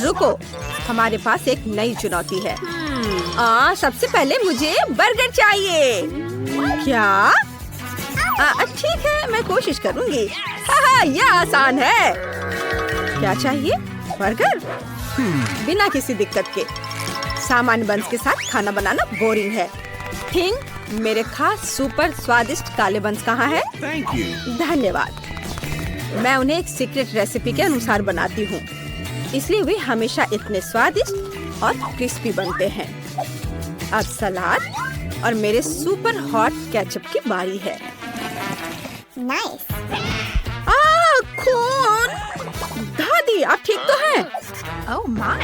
रुको, हमारे पास एक नई चुनौती है। सबसे पहले मुझे बर्गर चाहिए। क्या? ठीक है, मैं कोशिश करूंगी। यह आसान है। क्या चाहिए? बर्गर? बिना किसी दिक्कत के। सामान्य बंस के साथ खाना बनाना बोरिंग है। थिंग, मेरे खास सुपर स्वादिष्ट काले बंस कहाँ है? धन्यवाद। मैं उन्हें एक सीक्रेट रेसिपी के अनुसार बनाती हूँ, इसलिए वे हमेशा इतने स्वादिष्ट और क्रिस्पी बनते हैं। अब सलाद और मेरे सुपर हॉट केचप की बारी है। नाइस। खून! दादी, आप ठीक तो हैं? Oh my.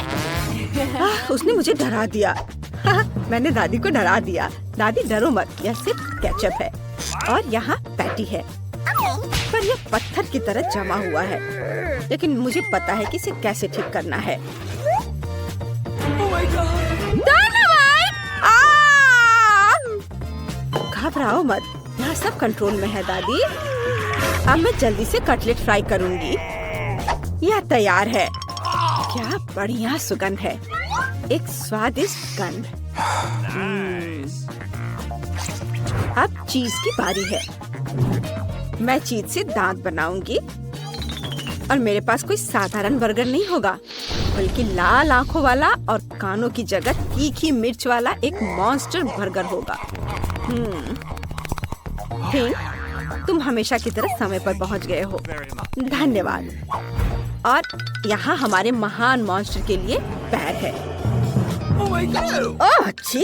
उसने मुझे डरा दिया। मैंने दादी को डरा दिया। दादी डरो मत, यह सिर्फ केचप है और यहाँ पैटी है, पर यह पत्थर की तरह जमा हुआ है। लेकिन मुझे पता है कि इसे कैसे ठीक करना है। डायनामाइट! घबराओ मत, यहाँ सब कंट्रोल में है दादी। अब मैं जल्दी से कटलेट फ्राई करूंगी। यह तैयार है। क्या बढ़िया सुगंध है, एक स्वादिष्ट गंध। अब चीज की बारी है। मैं चीज से दांत बनाऊंगी और मेरे पास कोई साधारण बर्गर नहीं होगा, बल्कि लाल आंखों वाला और कानों की जगह तीखी मिर्च वाला एक मॉन्स्टर बर्गर होगा। थिंग, तुम हमेशा की तरह समय पर पहुंच गए हो। धन्यवाद। और यहाँ हमारे महान मॉन्स्टर के लिए बैग है। ओह छी!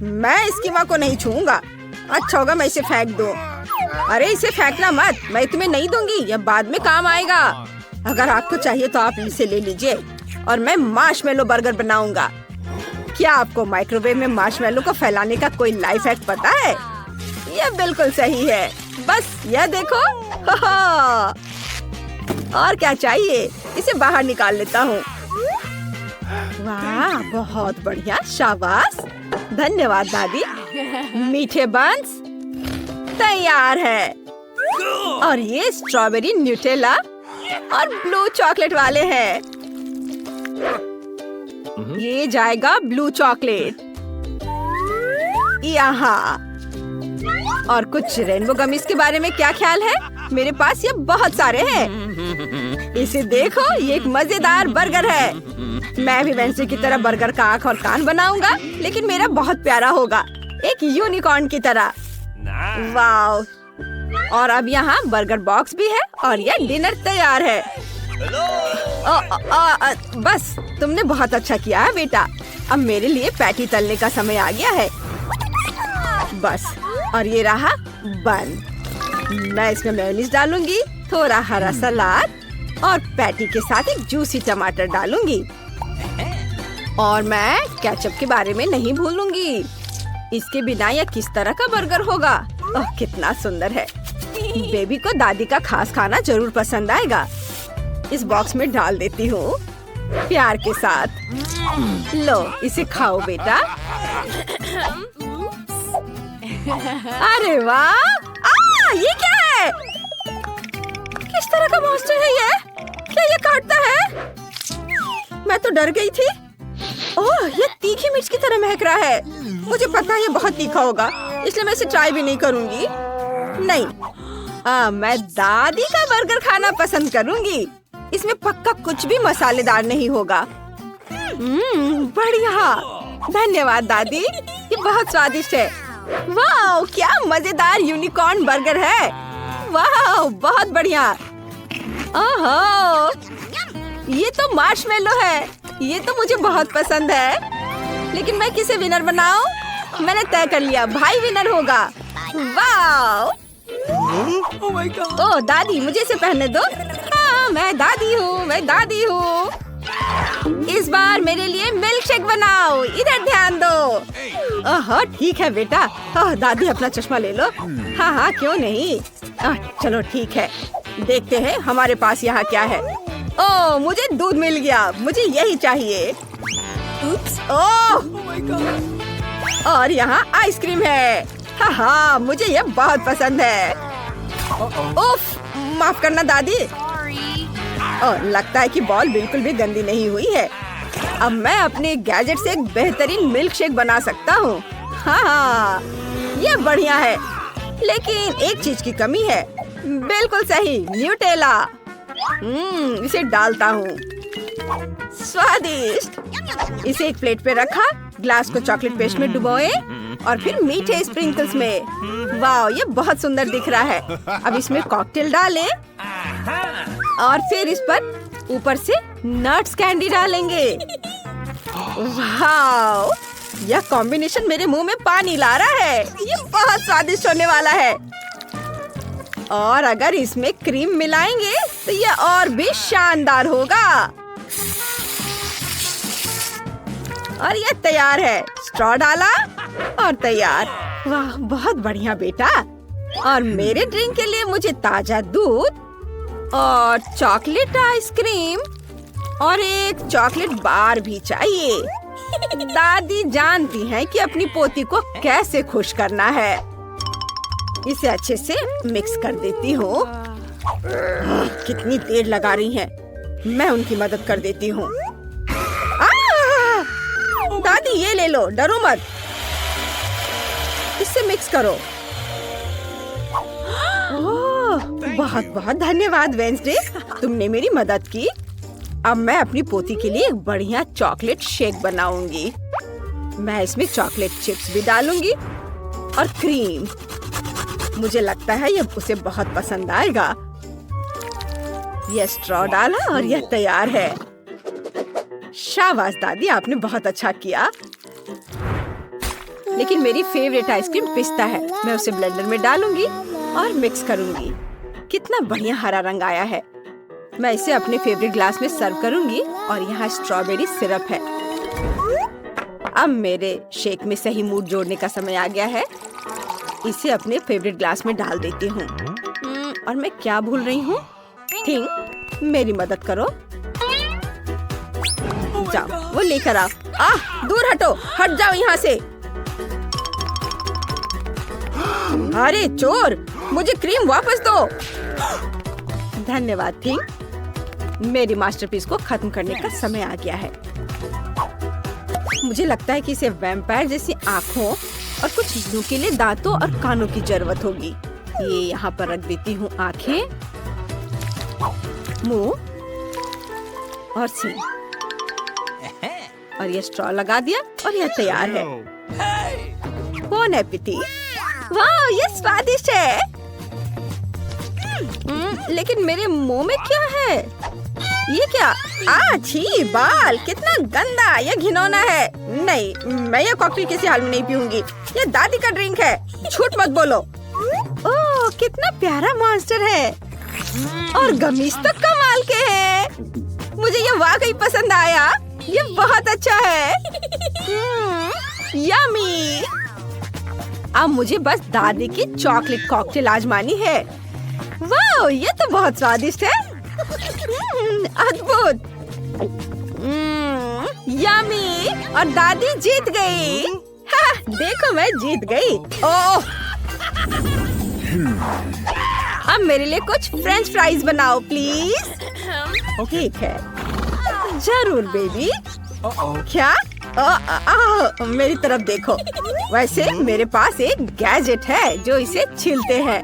मैं इसकी माँ को नहीं छूऊंगा। अच्छा होगा मैं इसे फेंक दूं। अरे इसे फेंकना मत, मैं तुम्हें नहीं दूंगी, यह बाद में काम आएगा। अगर आपको चाहिए तो आप इसे ले लीजिए और मैं मार्शमेलो बर्गर बनाऊंगा। क्या आपको माइक्रोवेव में मार्शमेलो को फैलाने का कोई लाइफ हैक पता है? यह बिल्कुल सही है, बस यह देखो। और क्या चाहिए, इसे बाहर निकाल लेता हूँ। वाह, बहुत बढ़िया, शाबाश। धन्यवाद दादी। मीठे बंस तैयार है और ये स्ट्रॉबेरी न्यूटेला और ब्लू चॉकलेट वाले हैं। ये जाएगा ब्लू चॉकलेट यहाँ। और कुछ रेनबो गमीज के बारे में क्या ख्याल है? मेरे पास ये बहुत सारे हैं। इसे देखो, ये एक मजेदार बर्गर है। मैं भी वेंसडे की तरह बर्गर का आँख और कान बनाऊंगा, लेकिन मेरा बहुत प्यारा होगा, एक यूनिकॉर्न की तरह। वाव! और अब यहाँ बर्गर बॉक्स भी है और यह डिनर तैयार है। बस, तुमने बहुत अच्छा किया है बेटा। अब मेरे लिए पैटी तलने का समय आ गया है। बस, और ये रहा बन। मैं इसमें मेयोनीज डालूंगी, थोड़ा हरा सलाद और पैटी के साथ एक जूसी टमाटर डालूंगी। और मैं केचप के बारे में नहीं भूलूंगी। इसके बिना यह किस तरह का बर्गर होगा? ओह, कितना सुंदर है। बेबी को दादी का खास खाना जरूर पसंद आएगा। इस बॉक्स में डाल देती हूँ प्यार के साथ। लो, इसे खाओ बेटा। अरे वाह! ये क्या है? किस तरह का मॉन्स्टर है ये? क्या ये काटता है? मैं तो डर गई थी। ओह, ये तीखी मिर्च की तरह महक रहा है। मुझे पता है ये बहुत तीखा होगा, इसलिए मैं इसे ट्राई भी नहीं करूंगी। नहीं, मैं दादी का बर्गर खाना पसंद करूंगी। इसमें पक्का कुछ भी मसालेदार नहीं होगा। बढ़िया, धन्यवाद दादी, ये बहुत स्वादिष्ट है। वाह, क्या मजेदार यूनिकॉर्न बर्गर है। वाह, बहुत बढ़िया। ओहो, ये तो मार्शमेलो है। ये तो मुझे बहुत पसंद है, लेकिन मैं किसे विनर बनाऊं? मैंने तय कर लिया, भाई विनर होगा। वाह! ओह दादी, मुझे इसे पहनने दो। हाँ, मैं दादी हूँ, मैं दादी हूँ। इस बार मेरे लिए मिल्क शेक बनाओ, इधर ध्यान दो। ओह, ठीक है बेटा। ओह दादी, अपना चश्मा ले लो। हाँ हाँ, क्यों नहीं। चलो ठीक है, देखते हैं हमारे पास यहाँ क्या है। ओह, मुझे दूध मिल गया, मुझे यही चाहिए। ओह, और यहाँ आइसक्रीम है। हाँ हाँ, मुझे यह बहुत पसंद है। उफ, माफ करना दादी। और लगता है कि बॉल बिल्कुल भी गंदी नहीं हुई है। अब मैं अपने गैजेट से एक बेहतरीन मिल्क शेक बना सकता हूँ। हाँ, ये बढ़िया है, लेकिन एक चीज की कमी है। बिल्कुल सही, न्यूटेला। इसे डालता हूँ। स्वादिष्ट। इसे एक प्लेट पे रखा, ग्लास को चॉकलेट पेस्ट में डुबोए और फिर मीठे स्प्रिंकल्स में। वाह, ये बहुत सुंदर दिख रहा है। अब इसमें कॉकटेल डालें और फिर इस पर ऊपर से नट्स कैंडी डालेंगे। वाह, यह कॉम्बिनेशन मेरे मुंह में पानी ला रहा है। ये बहुत स्वादिष्ट होने वाला है। और अगर इसमें क्रीम मिलाएंगे तो यह और भी शानदार होगा। और यह तैयार है। स्ट्रॉ डाला और तैयार। वाह, बहुत बढ़िया बेटा। और मेरे ड्रिंक के लिए मुझे ताजा दूध और चॉकलेट आइसक्रीम और एक चॉकलेट बार भी चाहिए। दादी जानती हैं कि अपनी पोती को कैसे खुश करना है। इसे अच्छे से मिक्स कर देती हूँ। कितनी देर लगा रही हैं। मैं उनकी मदद कर देती हूँ। दादी ये ले लो, डरो मत। इससे मिक्स करो। ओह, बहुत बहुत धन्यवाद वेंसडे, तुमने मेरी मदद की। अब मैं अपनी पोती के लिए एक बढ़िया चॉकलेट शेक बनाऊंगी। मैं इसमें चॉकलेट चिप्स भी डालूंगी और क्रीम। मुझे लगता है यह उसे बहुत पसंद आएगा। यह स्ट्रॉ डाला और यह तैयार है। शाबाश दादी, आपने बहुत अच्छा किया। लेकिन मेरी फेवरेट आइसक्रीम पिस्ता है। मैं उसे ब्लेंडर में डालूंगी और मिक्स करूंगी। कितना बढ़िया हरा रंग आया है। मैं इसे अपने फेवरेट ग्लास में सर्व करूंगी और यहाँ स्ट्रॉबेरी सिरप है। अब मेरे शेक में सही मूड जोड़ने का समय आ गया है। इसे अपने फेवरेट ग्लास में डाल देती हूँ। और मैं क्या भूल रही हूँ? थिंक, मेरी मदद करो। जाओ, वो लेकर आओ। दूर हटो, हट जाओ यहाँ से। अरे चोर, मुझे क्रीम वापस दो। धन्यवाद थिंक। मेरी मास्टरपीस को खत्म करने का समय आ गया है। मुझे लगता है कि इसे वैम्पायर जैसी आँखों और कुछ नुकीले दांतों और कानों की जरूरत होगी। ये यहाँ पर रख देती हूँ। आँखें, मुंह और सींग। और ये स्ट्रॉ लगा दिया और यह तैयार है। Bone appétit. वाह, ये स्वादिष्ट है। लेकिन मेरे मुंह में क्या है? ये क्या? छी, बाल, कितना गंदा। यह घिनौना है। नहीं, मैं ये कॉकटेल किसी हाल में नहीं पीऊंगी। ये दादी का ड्रिंक है। झूठ मत बोलो। ओह, कितना प्यारा मॉन्स्टर है। और गमीज तो कमाल के हैं। मुझे ये वाकई पसंद आया। ये बहुत अच्छा है। यम्मी। अब मुझे बस दादी की चॉकलेट कॉकटेल आजमानी है। वाह, ये तो बहुत स्वादिष्ट है। अद्भुत। यम्मी। और दादी जीत गई। देखो, मैं जीत गई। ओह, अब मेरे लिए कुछ फ्रेंच फ्राइज बनाओ प्लीज। ठीक है, जरूर बेबी। क्या? मेरी तरफ देखो। वैसे मेरे पास एक गैजेट है जो इसे छीलते हैं।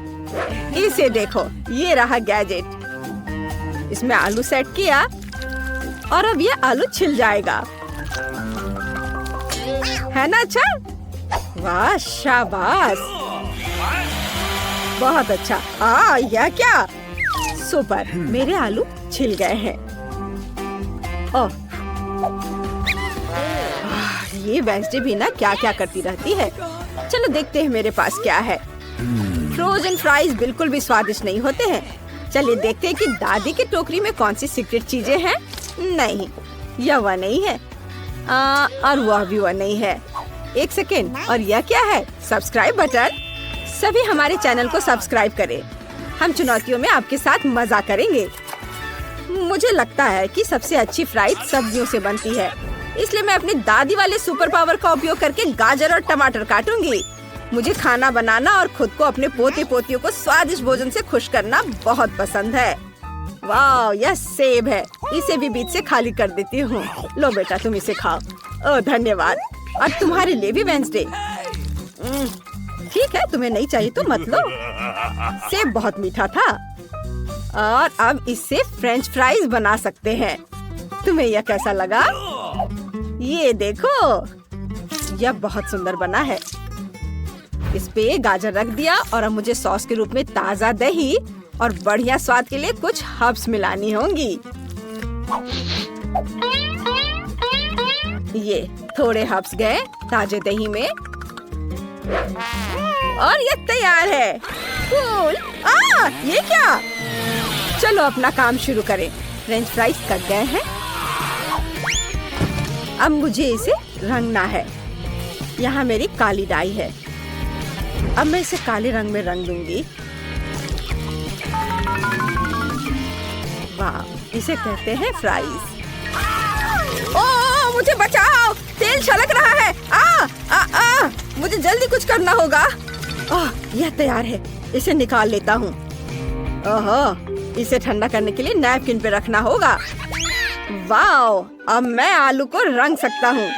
इसे देखो, ये रहा गैजेट। इसमें आलू सेट किया और अब ये आलू छिल जाएगा। है ना अच्छा? वाह, शाबाश, बहुत अच्छा। यह क्या? सुपर, मेरे आलू छिल गए हैं। ओह, ये वेंसडे भी ना क्या क्या करती रहती है। चलो देखते हैं मेरे पास क्या है। फ्रोजन फ्राइज बिल्कुल भी स्वादिष्ट नहीं होते हैं। चलिए देखते हैं कि दादी की टोकरी में कौन सी सीक्रेट चीजें हैं। नहीं, यह वह नहीं है। और वह भी वह नहीं है। एक सेकेंड, और यह क्या है? Subscribe button. सभी हमारे चैनल को सब्सक्राइब करें। हम चुनौतियों में आपके साथ मजा करेंगे। मुझे लगता है कि सबसे अच्छी फ्राइज सब्जियों से बनती है, इसलिए मैं अपनी दादी वाले सुपर पावर का उपयोग करके गाजर और टमाटर काटूंगी। मुझे खाना बनाना और खुद को अपने पोते पोतियों को स्वादिष्ट भोजन से खुश करना बहुत पसंद है। वाह, यह सेब है। इसे भी बीच से खाली कर देती हूँ। लो बेटा, तुम इसे खाओ। ओह धन्यवाद। और तुम्हारे लिए भी वेंसडे। ठीक है, तुम्हें नहीं चाहिए तो मत लो। सेब बहुत मीठा था। और अब इससे फ्रेंच फ्राइज बना सकते हैं। तुम्हें यह कैसा लगा? ये देखो, यह बहुत सुंदर बना है। इस पे गाजर रख दिया और अब मुझे सॉस के रूप में ताजा दही और बढ़िया स्वाद के लिए कुछ हर्ब्स मिलानी होंगी। ये थोड़े हर्ब्स गए ताजे दही में और ये तैयार है। कूल। ये क्या? चलो अपना काम शुरू करें। फ्रेंच फ्राइज कट गए हैं। अब मुझे इसे रंगना है। यहाँ मेरी काली डाई है। अब मैं इसे काले रंग में रंग दूंगी। वाह, इसे कहते हैं फ्राइज। ओह, मुझे बचाओ, तेल छलक रहा है। मुझे जल्दी कुछ करना होगा। यह तैयार है, इसे निकाल लेता हूँ। ओह, इसे ठंडा करने के लिए नैपकिन पे रखना होगा। वाह, अब मैं आलू को रंग सकता हूँ।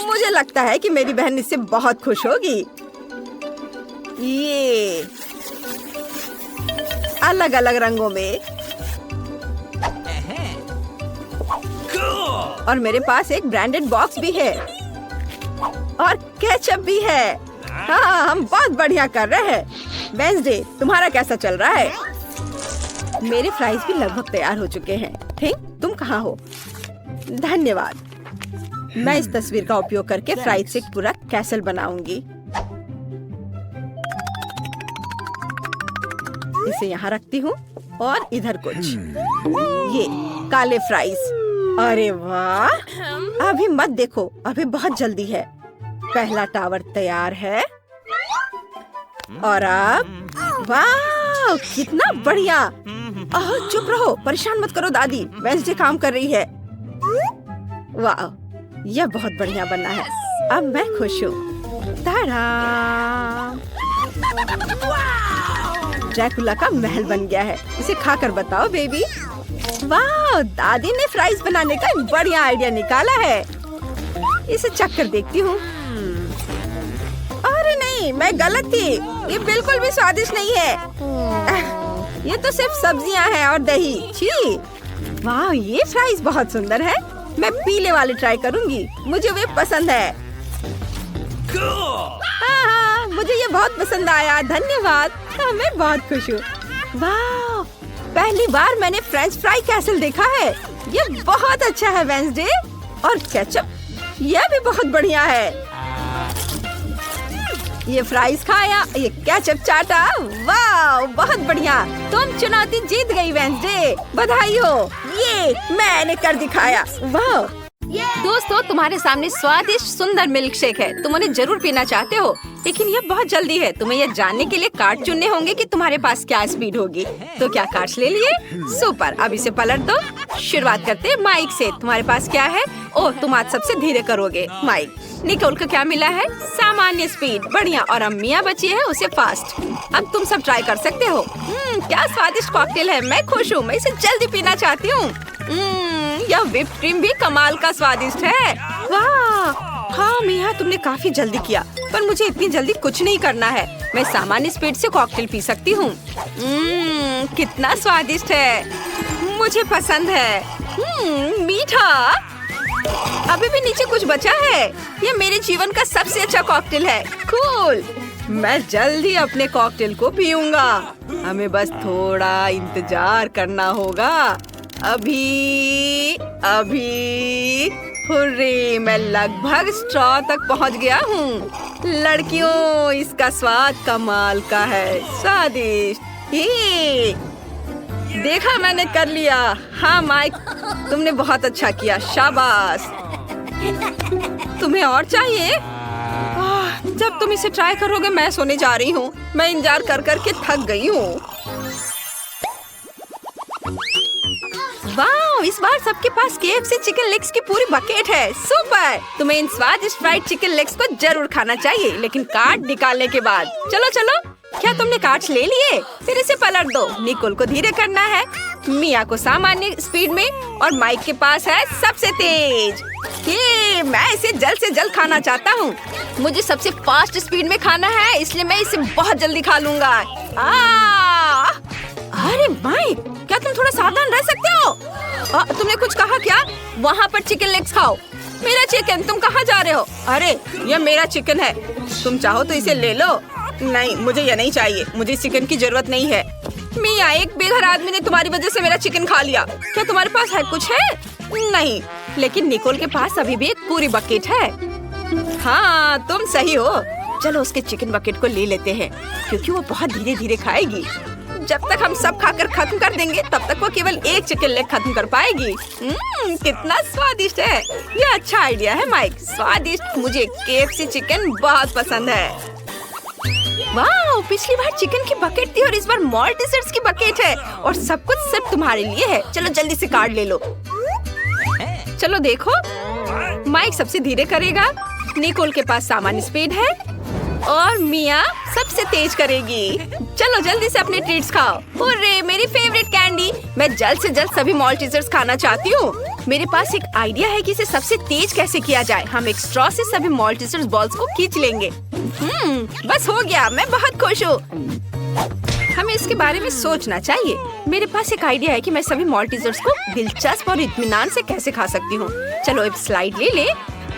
मुझे लगता है कि मेरी बहन इससे बहुत खुश होगी। ये अलग अलग रंगों में। और मेरे पास एक ब्रांडेड बॉक्स भी है और केचप भी है। हाँ, हम बहुत बढ़िया कर रहे हैं। वेंसडे, तुम्हारा कैसा चल रहा है? मेरे फ्राइज भी लगभग तैयार हो चुके हैं। थिंक, तुम कहाँ हो? धन्यवाद। मैं इस तस्वीर का उपयोग करके फ्राइज से एक पूरा कैसल बनाऊंगी। इसे यहाँ रखती हूँ और इधर कुछ। ये काले फ्राइज। अरे वाह, अभी मत देखो, अभी बहुत जल्दी है। पहला टावर तैयार है और अब वाह, कितना बढ़िया। चुप रहो, परेशान मत करो दादी, वेंसडे काम कर रही है। वाह, यह बहुत बढ़िया बना है। अब मैं खुश हूँ। ताड़ा! ड्रैकुला का महल बन गया है। इसे खाकर बताओ बेबी। वाह, दादी ने फ्राइज बनाने का एक बढ़िया आइडिया निकाला है। इसे चख कर देखती हूँ। अरे नहीं, मैं गलत थी। ये बिल्कुल भी स्वादिष्ट नहीं है। ये तो सिर्फ सब्जियां हैं और दही। छी! वाह, ये फ्राइज बहुत सुंदर है। मैं पीले वाले ट्राई करूंगी। मुझे वे पसंद है। हाँ, मुझे ये बहुत पसंद आया। धन्यवाद। मैं बहुत खुश हूँ। वाह, पहली बार मैंने फ्रेंच फ्राई कैसल देखा है। ये बहुत अच्छा है वेंसडे। और केचप, यह भी बहुत बढ़िया है। ये फ्राइज खाया, ये केचप चाटा। वाह, बहुत बढ़िया। तुम चुनौती जीत गई वेंसडे। बधाई हो। ये मैंने कर दिखाया। वाह दोस्तों, तुम्हारे सामने स्वादिष्ट सुंदर मिल्क शेक है। तुम उन्हें जरूर पीना चाहते हो, लेकिन यह बहुत जल्दी है। तुम्हें यह जानने के लिए कार्ड चुनने होंगे कि तुम्हारे पास क्या स्पीड होगी। तो क्या कार्ड्स ले लिए? सुपर। अब इसे पलट दो। शुरुआत करते हैं माइक से। तुम्हारे पास क्या है? ओह, तुम आज सबसे धीरे करोगे। माइक। निकोल को क्या मिला है? सामान्य स्पीड। बढ़िया। और अम्मिया बची है, उसे फास्ट। अब तुम सब ट्राई कर सकते हो। क्या स्वादिष्ट कॉकटेल है। मैं खुश हूँ। मैं इसे जल्दी पीना चाहती हूँ। यह व्हिप क्रीम भी कमाल का स्वादिष्ट है। वाह, हाँ मिया, तुमने काफी जल्दी किया, पर मुझे इतनी जल्दी कुछ नहीं करना है। मैं सामान्य स्पीड से कॉकटेल पी सकती हूँ। कितना स्वादिष्ट है। मुझे पसंद है। मीठा। अभी भी नीचे कुछ बचा है। ये मेरे जीवन का सबसे अच्छा कॉकटेल है। कूल। मैं जल्दी अपने कॉकटेल को पीऊंगा। हमें बस थोड़ा इंतजार करना होगा। अभी हुर्रे, मैं लगभग स्ट्रॉ तक पहुंच गया हूँ। लड़कियों, इसका स्वाद कमाल का है। स्वादिष्ट। ये देखा, मैंने कर लिया। हाँ माइक, तुमने बहुत अच्छा किया। शाबाश। तुम्हें और चाहिए? जब तुम इसे ट्राई करोगे मैं सोने जा रही हूँ। मैं इंतजार कर करके थक गई हूँ। वाह, इस बार सबके पास KFC चिकन लेग्स की पूरी बकेट है। सुपर। तुम्हें इन स्वादिष्ट फ्राइड चिकन लेग्स को जरूर खाना चाहिए, लेकिन कार्ड निकालने के बाद। चलो चलो, क्या तुमने कार्ड्स ले लिए? फिर इसे पलट दो। निकोल को धीरे करना है, मिया को सामान्य स्पीड में और माइक के पास है सबसे तेज। ये मैं इसे जल्द से जल्द खाना चाहता हूँ। मुझे सबसे फास्ट स्पीड में खाना है, इसलिए मैं इसे बहुत जल्दी खा लूंगा। अरे माइक, क्या तुम थोड़ा सावधान रह सकते हो? तुमने कुछ कहा क्या? वहाँ पर चिकन लेग्स खाओ। मेरा चिकन, तुम कहाँ जा रहे हो? अरे ये मेरा चिकन है, तुम चाहो तो इसे ले लो। नहीं, मुझे ये नहीं चाहिए, मुझे चिकन की जरूरत नहीं है। मिया, एक बेघर आदमी ने तुम्हारी वजह से मेरा चिकन खा लिया। क्या तुम्हारे पास है कुछ है? नहीं, लेकिन निकोल के पास अभी भी एक पूरी बकेट है। हाँ, तुम सही हो। चलो उसके चिकन बकेट को ले लेते हैं, क्योंकि वो बहुत धीरे धीरे खाएगी। जब तक हम सब खाकर खत्म कर देंगे, तब तक वो केवल एक चिकन लेग खत्म कर पाएगी। कितना स्वादिष्ट है। ये अच्छा आइडिया है माइक, स्वादिष्ट। मुझे KFC चिकन बहुत पसंद है। वाह, पिछली बार चिकन की बकेट थी और इस बार मॉल्टीसर्स की बकेट है, और सब कुछ सिर्फ तुम्हारे लिए है। चलो जल्दी से कार्ड ले लो। चलो देखो, माइक सबसे धीरे करेगा, निकोल के पास सामान्य स्पीड है और मिया सबसे तेज करेगी। चलो जल्दी से अपने ट्रीट्स खाओ। हुर्रे, मेरी फेवरेट कैंडी। मैं जल्द से जल्द सभी मॉल्टीसर्स खाना चाहती हूँ। मेरे पास एक आइडिया है कि इसे सबसे तेज कैसे किया जाए। हम एक स्ट्रॉ से सभी मॉल्टीसर्स बॉल्स को खींच लेंगे। बस हो गया, मैं बहुत खुश हूँ। हमें इसके बारे में सोचना चाहिए। मेरे पास एक आइडिया है कि मैं सभी मॉल्टीसर्स को दिलचस्प और इत्मीनान से कैसे खा सकती हूँ। चलो एक स्लाइड ले ले।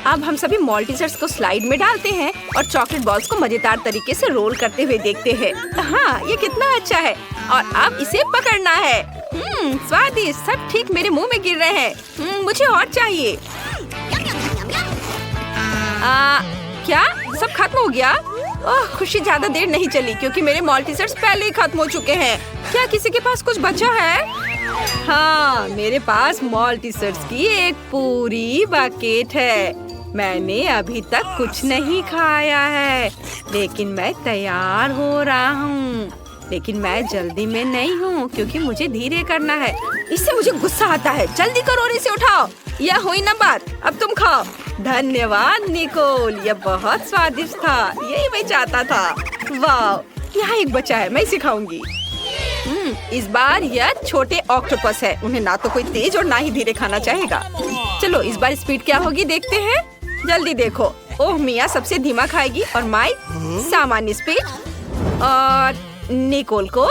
अब हम सभी मॉल्टीसर्स को स्लाइड में डालते हैं और चॉकलेट बॉल्स को मजेदार तरीके से रोल करते हुए देखते हैं। हाँ, ये कितना अच्छा है। और अब इसे पकड़ना है। स्वादिष्ट, सब ठीक मेरे मुंह में गिर रहे हैं। मुझे और चाहिए। क्या सब खत्म हो गया? ओह, खुशी ज्यादा देर नहीं चली, क्योंकि मेरे मॉल्टीसर्स पहले ही खत्म हो चुके हैं। क्या किसी के पास कुछ बचा है? हाँ, मेरे पास मॉल्टीसर्स की एक पूरी बकेट है। मैंने अभी तक कुछ नहीं खाया है, लेकिन मैं तैयार हो रहा हूँ। लेकिन मैं जल्दी में नहीं हूँ, क्योंकि मुझे धीरे करना है। इससे मुझे गुस्सा आता है। जल्दी करो और इसे उठाओ। यह हुई ना बात, अब तुम खाओ। धन्यवाद निकोल, यह बहुत स्वादिष्ट था। यही मैं चाहता था। वाह, यहाँ एक बचा है, मैं इसे खाऊंगी। इस बार यह छोटे ऑक्टोपस है। उन्हें ना तो कोई तेज और ना ही धीरे खाना चाहेगा। चलो इस बार स्पीड क्या होगी देखते हैं। जल्दी देखो। ओह, मिया सबसे धीमा खाएगी और माइक सामान्य स्पीड, और निकोल को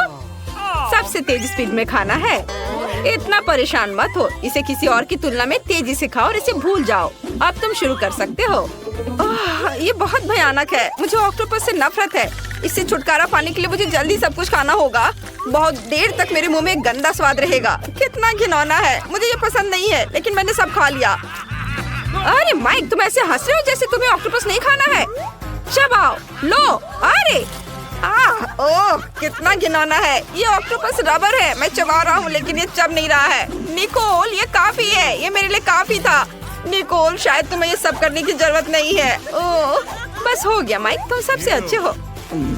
सबसे तेज स्पीड में खाना है। इतना परेशान मत हो, इसे किसी और की तुलना में तेजी से खाओ और इसे भूल जाओ। अब तुम शुरू कर सकते हो। ये बहुत भयानक है। मुझे ऑक्टोपस से नफरत है। इससे छुटकारा पाने के लिए मुझे जल्दी सब कुछ खाना होगा। बहुत देर तक मेरे मुंह में गंदा स्वाद रहेगा। कितना घिनौना है। मुझे ये पसंद नहीं है, लेकिन मैंने सब खा लिया। अरे माइक, तुम ऐसे हंस रहे हो जैसे तुम्हें ऑक्टोपस नहीं खाना है। चबाओ, लो। अरे ओह, कितना घिनौना है। ये ऑक्टोपस रबर है। मैं चबा रहा हूँ, लेकिन ये चब नहीं रहा है। निकोल, ये काफी है। ये मेरे लिए काफी था। निकोल, शायद तुम्हें ये सब करने की जरूरत नहीं है। ओह, बस हो गया माइक, तुम सबसे अच्छे हो।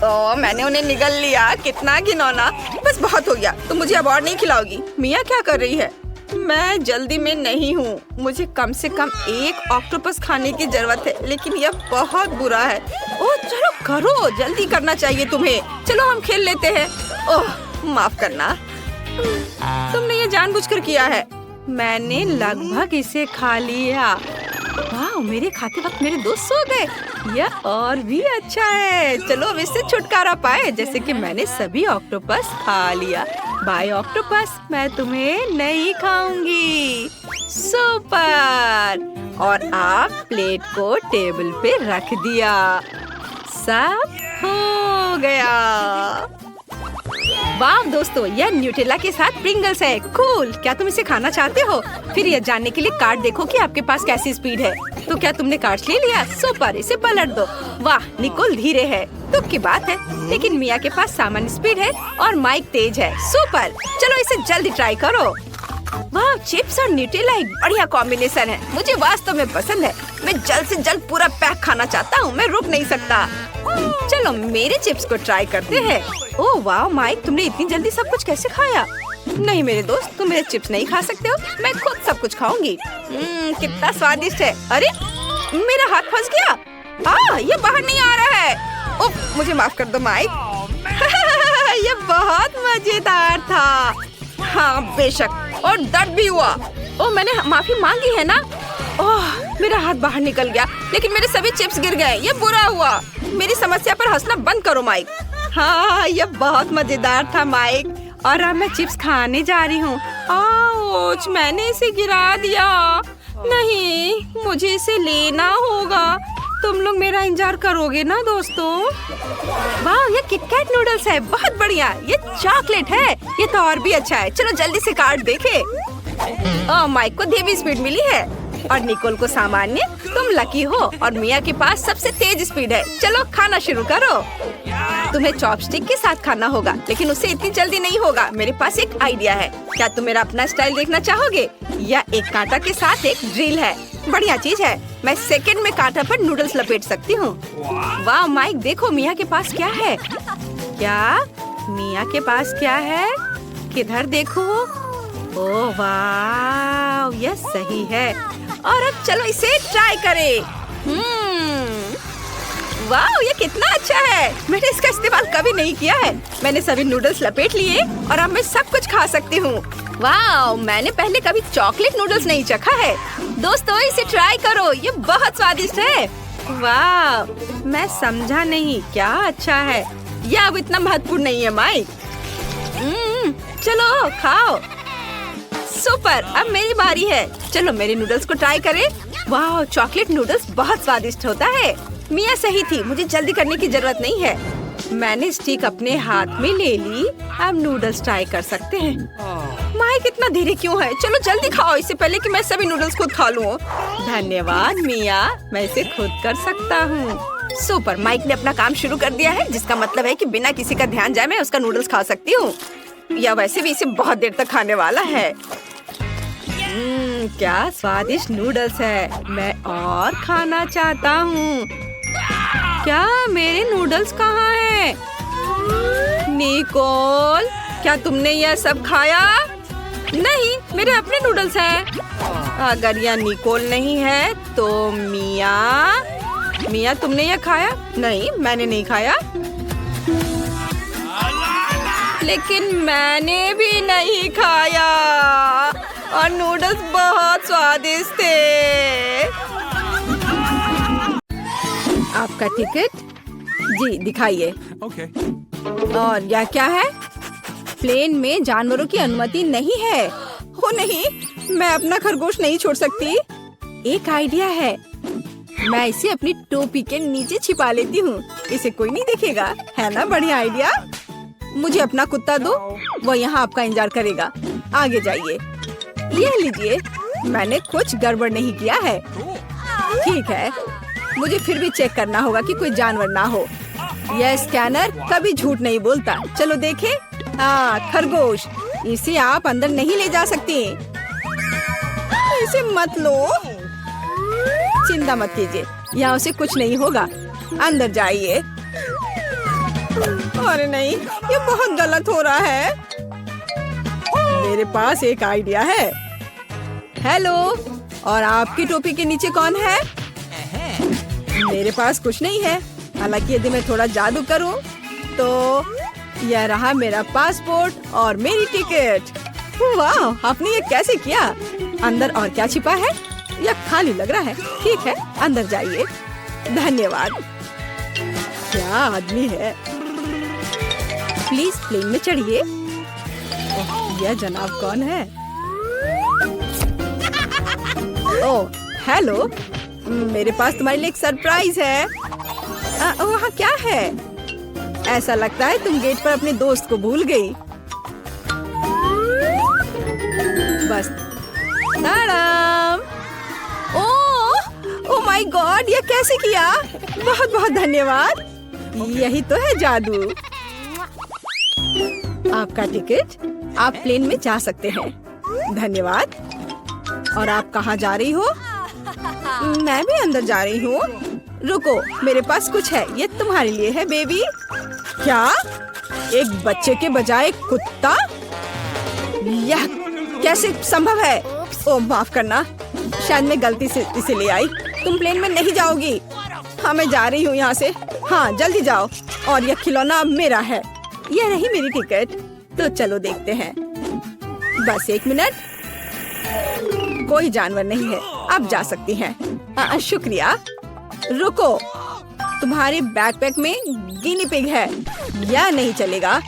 ओह, मैंने उन्हें निगल लिया। कितना घिनौना। बस बहुत हो गया। तुम मुझे अब और नहीं खिलाओगी। मिया क्या कर रही है? मैं जल्दी में नहीं हूँ। मुझे कम से कम एक ऑक्टोपस खाने की जरूरत है, लेकिन यह बहुत बुरा है। ओह, चलो करो, जल्दी करना चाहिए तुम्हें। चलो हम खेल लेते हैं। ओह, माफ करना, तुमने ये जानबूझकर किया है। मैंने लगभग इसे खा लिया। वाह, मेरे खाते वक्त मेरे दोस्त सो गए। यह और भी अच्छा है। चलो अब इससे छुटकारा पाए, जैसे कि मैंने सभी ऑक्टोपस खा लिया। बाय ऑक्टोपस, मैं तुम्हें नहीं खाऊंगी। सुपर। और आप प्लेट को टेबल पे रख दिया। सब हो गया। वाह दोस्तों, यह न्यूटेला के साथ प्रिंगल्स है। कूल। क्या तुम इसे खाना चाहते हो? फिर यह जानने के लिए कार्ड देखो कि आपके पास कैसी स्पीड है। तो क्या तुमने कार्ड ले लिया? सुपर, इसे पलट दो। वाह, निकोल धीरे है, दुख की बात है, लेकिन मिया के पास सामान्य स्पीड है और माइक तेज है। सुपर, चलो इसे जल्दी ट्राई करो। वाह, चिप्स और न्यूटेला एक बढ़िया कॉम्बिनेशन है। मुझे वास्तव में पसंद है। मैं जल्द से जल्द पूरा पैक खाना चाहता हूँ। मैं रुक नहीं सकता। चलो मेरे चिप्स को ट्राई करते हैं। ओह वाह माइक, तुमने इतनी जल्दी सब कुछ कैसे खाया? नहीं मेरे दोस्त, तुम मेरे चिप्स नहीं खा सकते हो। मैं खुद सब कुछ खाऊंगी। कितना स्वादिष्ट है। अरे मेरा हाथ फंस गया। ये बाहर नहीं आ रहा है। ओह, मुझे माफ कर दो माइक। ये बहुत मजेदार था। हाँ बेशक, और दर्द भी हुआ। ओह मैंने माफी मांगी है ना। ओह मेरा हाथ बाहर निकल गया, लेकिन मेरे सभी चिप्स गिर गए। ये बुरा हुआ। मेरी समस्या पर हंसना बंद करो माइक। हाँ ये बहुत मजेदार था माइक। और अब मैं चिप्स खाने जा रही हूँ। आउच, मैंने इसे गिरा दिया। नहीं, मुझे इसे लेना होगा। तुम लोग मेरा इंतजार करोगे ना दोस्तों? वाह ये किटकैट नूडल्स है, बहुत बढ़िया। ये चॉकलेट है, ये तो और भी अच्छा है। चलो जल्दी से कार्ड देखे। माइक को धीमी स्पीड मिली है और निकोल को सामान्य। तुम लकी हो और मिया के पास सबसे तेज स्पीड है। चलो खाना शुरू करो। तुम्हें चॉपस्टिक के साथ खाना होगा, लेकिन उससे इतनी जल्दी नहीं होगा। मेरे पास एक आइडिया है। क्या तुम मेरा अपना स्टाइल देखना चाहोगे? या एक कांटा के साथ एक ड्रिल है। बढ़िया चीज है। मैं सेकंड में कांटा पर नूडल्स लपेट सकती हूँ। वाह माइक, देखो मिया के पास क्या है। क्या मिया के पास क्या है? किधर देखो। ओह वाह, यह सही है। और अब चलो इसे ट्राई करें। वाह ये कितना अच्छा है। मैंने इसका इस्तेमाल कभी नहीं किया है। मैंने सभी नूडल्स लपेट लिए और अब मैं सब कुछ खा सकती हूँ। वाह, मैंने पहले कभी चॉकलेट नूडल्स नहीं चखा है। दोस्तों इसे ट्राई करो, ये बहुत स्वादिष्ट है। वाह, मैं समझा नहीं क्या अच्छा है। यह अब इतना महत्वपूर्ण नहीं है माइक। चलो खाओ। सुपर, अब मेरी बारी है। चलो मेरे नूडल्स को ट्राई करें। वाह, चॉकलेट नूडल्स बहुत स्वादिष्ट होता है। मिया सही थी, मुझे जल्दी करने की जरूरत नहीं है। मैंने स्टिक अपने हाथ में ले ली। अब नूडल्स ट्राई कर सकते हैं। माइक इतना धीरे क्यों है? चलो जल्दी खाओ, इससे पहले कि मैं सभी नूडल्स खुद खा लूं। धन्यवाद मिया, मैं इसे खुद कर सकता हूँ। सुपर, माइक ने अपना काम शुरू कर दिया है, जिसका मतलब है कि बिना किसी का ध्यान जाए मैं उसका नूडल्स खा सकती हूँ। या वैसे भी इसे बहुत देर तक खाने वाला है। क्या स्वादिष्ट नूडल्स है। मैं और खाना चाहता हूँ। क्या मेरे नूडल्स कहाँ हैं? निकोल, क्या तुमने यह सब खाया? नहीं, मेरे अपने नूडल्स हैं। अगर यह निकोल नहीं है तो मिया तुमने यह खाया? नहीं, मैंने नहीं खाया। लेकिन मैंने भी नहीं खाया और नूडल्स बहुत स्वादिष्ट थे। आपका टिकट जी दिखाइए। और यह क्या है? प्लेन में जानवरों की अनुमति नहीं है। हो नहीं, मैं अपना खरगोश नहीं छोड़ सकती। एक आइडिया है, मैं इसे अपनी टोपी के नीचे छिपा लेती हूँ। इसे कोई नहीं देखेगा, है ना? बढ़िया आइडिया। मुझे अपना कुत्ता दो, वो यहाँ आपका इंतजार करेगा। आगे जाइए। यह लीजिए, मैंने कुछ गड़बड़ नहीं किया है। ठीक है, मुझे फिर भी चेक करना होगा कि कोई जानवर ना हो। यह स्कैनर कभी झूठ नहीं बोलता। चलो देखें। हाँ, खरगोश। इसे आप अंदर नहीं ले जा सकती। इसे मत लो। चिंता मत कीजिए, यहाँ उसे कुछ नहीं होगा। अंदर जाइए। अरे नहीं, ये बहुत गलत हो रहा है। मेरे पास एक आइडिया है। हेलो, और आपकी टोपी के नीचे कौन है? मेरे पास कुछ नहीं है। हालांकि यदि मैं थोड़ा जादू करूं तो यह रहा मेरा पासपोर्ट और मेरी टिकट। वाह, आपने ये कैसे किया? अंदर और क्या छिपा है? यह खाली लग रहा है। ठीक है, अंदर जाइए। धन्यवाद। क्या आदमी है। प्लीज प्लेन में चढ़िए। यह जनाब कौन है? ओह हेलो, मेरे पास तुम्हारे लिए एक सरप्राइज है। वहाँ क्या है? ऐसा लगता है तुम गेट पर अपने दोस्त को भूल गई। बस ताड़ाम। ओह माय गॉड, ये कैसे किया? बहुत बहुत धन्यवाद। यही तो है जादू। आपका टिकट, आप प्लेन में जा सकते हैं। धन्यवाद। और आप कहाँ जा रही हो? मैं भी अंदर जा रही हूँ। रुको, मेरे पास कुछ है। ये तुम्हारे लिए है बेबी। क्या? एक बच्चे के बजाय कुत्ता? यह कैसे संभव है? ओह माफ करना, शायद मैं गलती से इसे ले आई। तुम प्लेन में नहीं जाओगी। हाँ, मैं जा रही हूँ यहाँ से। हाँ, जल्दी जाओ। और यह खिलौना अब मेरा है। यह रही मेरी टिकट। तो चलो देखते हैं। बस 1 मिनट। कोई जानवर नहीं है, आप जा सकती हैं। शुक्रिया। रुको, तुम्हारे बैकपैक में गिनी पिग है। यह नहीं चलेगा।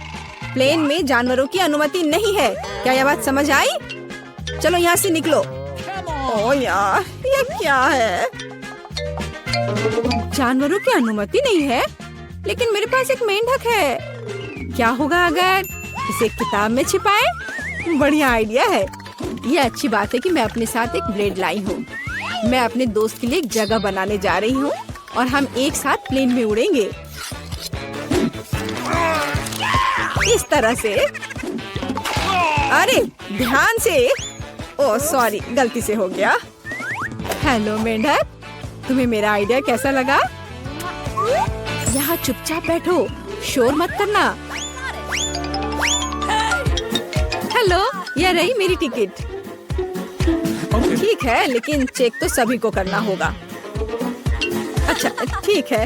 प्लेन में जानवरों की अनुमति नहीं है। क्या यह बात समझ आई? चलो यहाँ से निकलो। ओह यार, ये क्या है? जानवरों की अनुमति नहीं है, लेकिन मेरे पास एक मेंढक है। क्या होगा अगर इसे किताब में छिपाएं? बढ़िया आइडिया है। ये अच्छी बात है कि मैं अपने साथ एक ब्लेड लाई हूँ। मैं अपने दोस्त के लिए एक जगह बनाने जा रही हूँ और हम एक साथ प्लेन में उड़ेंगे। इस तरह से। अरे ध्यान से। ओह सॉरी, गलती से हो गया। हेलो मेंढक, तुम्हें मेरा आइडिया कैसा लगा? यहाँ चुपचाप बैठो, शोर मत करना। हेलो, यह रही मेरी टिकट। ठीक है, लेकिन चेक तो सभी को करना होगा। अच्छा ठीक है।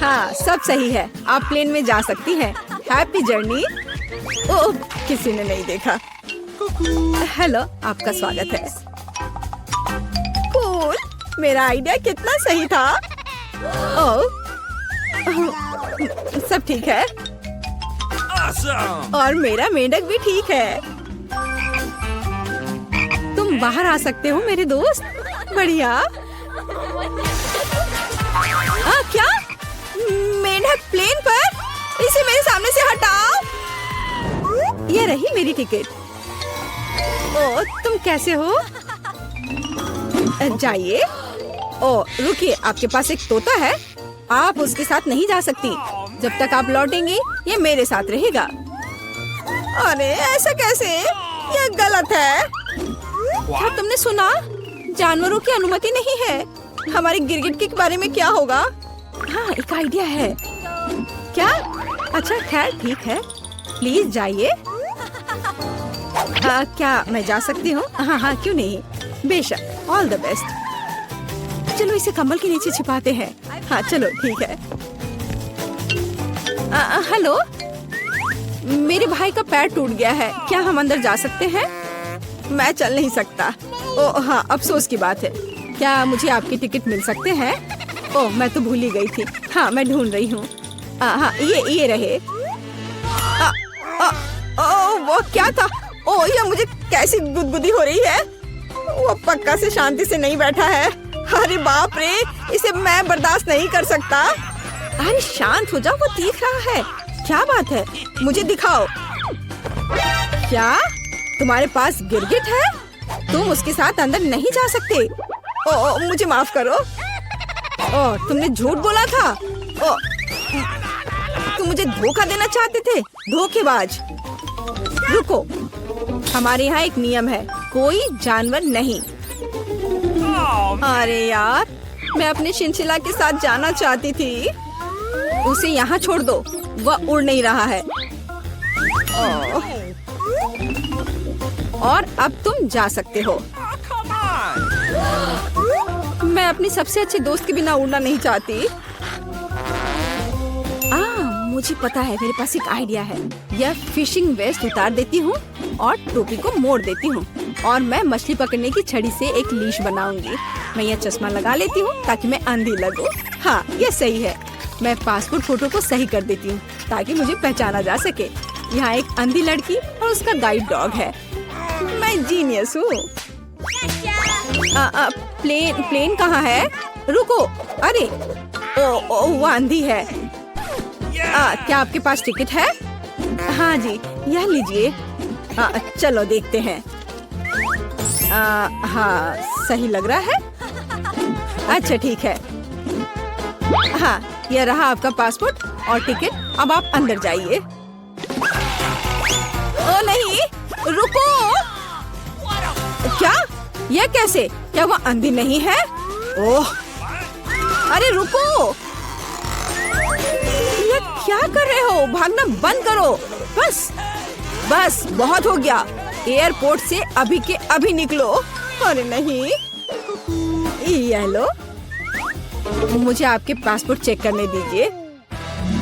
हाँ, सब सही है। आप प्लेन में जा सकती हैं। Happy journey. ओह, किसी ने नहीं देखा। हेलो, आपका स्वागत है। कूल, मेरा आइडिया कितना सही था। ओह, सब ठीक है। और मेरा मेंढक भी ठीक है। तुम बाहर आ सकते हो मेरे दोस्त। बढ़िया। क्या? मेंढक प्लेन पर? इसे मेरे सामने से हटाओ। ये रही मेरी टिकट। ओह, तुम कैसे हो? जाइए। ओह रुकिए, आपके पास एक तोता है। आप उसके साथ नहीं जा सकती। जब तक आप लौटेंगे ये मेरे साथ रहेगा। अरे ऐसा कैसे? ये गलत है। क्या तुमने सुना? जानवरों की अनुमति नहीं है। हमारे गिरगिट के बारे में क्या होगा? हाँ, एक आइडिया है। क्या? अच्छा खैर ठीक है, प्लीज जाइए। क्या मैं जा सकती हूँ? हाँ हाँ, क्यों नहीं, बेशक। All the best. चलो इसे कंबल के नीचे छिपाते हैं। हाँ चलो ठीक है। हेलो, मेरे भाई का पैर टूट गया है। क्या हम अंदर जा सकते हैं? मैं चल नहीं सकता। ओह हाँ, अफसोस की बात है। क्या मुझे आपकी टिकट मिल सकते हैं? ओह, मैं तो भूल ही गई थी। हाँ, मैं ढूंढ रही हूँ। हाँ, ये रहे। वो क्या था? ओह, ये मुझे कैसी गुदगुदी हो रही है। वो पक्का से शांति से नहीं बैठा है। अरे बाप रे, इसे मैं बर्दाश्त नहीं कर सकता। अरे शांत हो जाओ, वो देख रहा है। क्या बात है? मुझे दिखाओ। क्या तुम्हारे पास गिरगिट है? तुम उसके साथ अंदर नहीं जा सकते। ओह, मुझे माफ करो। ओह, तुमने झूठ बोला था। ओह, तुम मुझे धोखा देना चाहते थे, धोखेबाज। रुको, हमारे यहाँ एक नियम है, कोई जानवर नहीं। अरे यार, मैं अपने शिनशिला के साथ जाना चाहती थी। उसे यहाँ छोड़ दो, वह उड़ नहीं रहा है। और अब तुम जा सकते हो। मैं अपनी सबसे अच्छे दोस्त के बिना उड़ना नहीं चाहती। मुझे पता है, मेरे पास एक आइडिया है। यह फिशिंग वेस्ट उतार देती हूँ और टोपी को मोड़ देती हूँ और मैं मछली पकड़ने की छड़ी से एक लीश बनाऊंगी। मैं यह चश्मा लगा लेती हूँ ताकि मैं अंधी लगूं। हाँ, यह सही है। मैं पासपोर्ट फोटो को सही कर देती हूँ ताकि मुझे पहचाना जा सके। यहाँ एक अंधी लड़की और उसका गाइड डॉग है। मैं जीनियस हूँ। प्लेन कहाँ है? रुको। अरे ओ, वो अंधी है। क्या आपके पास टिकट है? हाँ जी, यह लीजिए। चलो देखते हैं। हाँ, सही लग रहा है। अच्छा ठीक है। हाँ, यह रहा आपका पासपोर्ट और टिकट। अब आप अंदर जाइए। ओ नहीं, रुको। क्या? यह कैसे? क्या वो अंधी नहीं है? ओह, अरे रुको। ये क्या कर रहे हो? भागना बंद करो। बस बहुत हो गया। एयरपोर्ट से अभी के अभी निकलो। अरे नहीं, ये लो, मुझे आपके पासपोर्ट चेक करने दीजिए।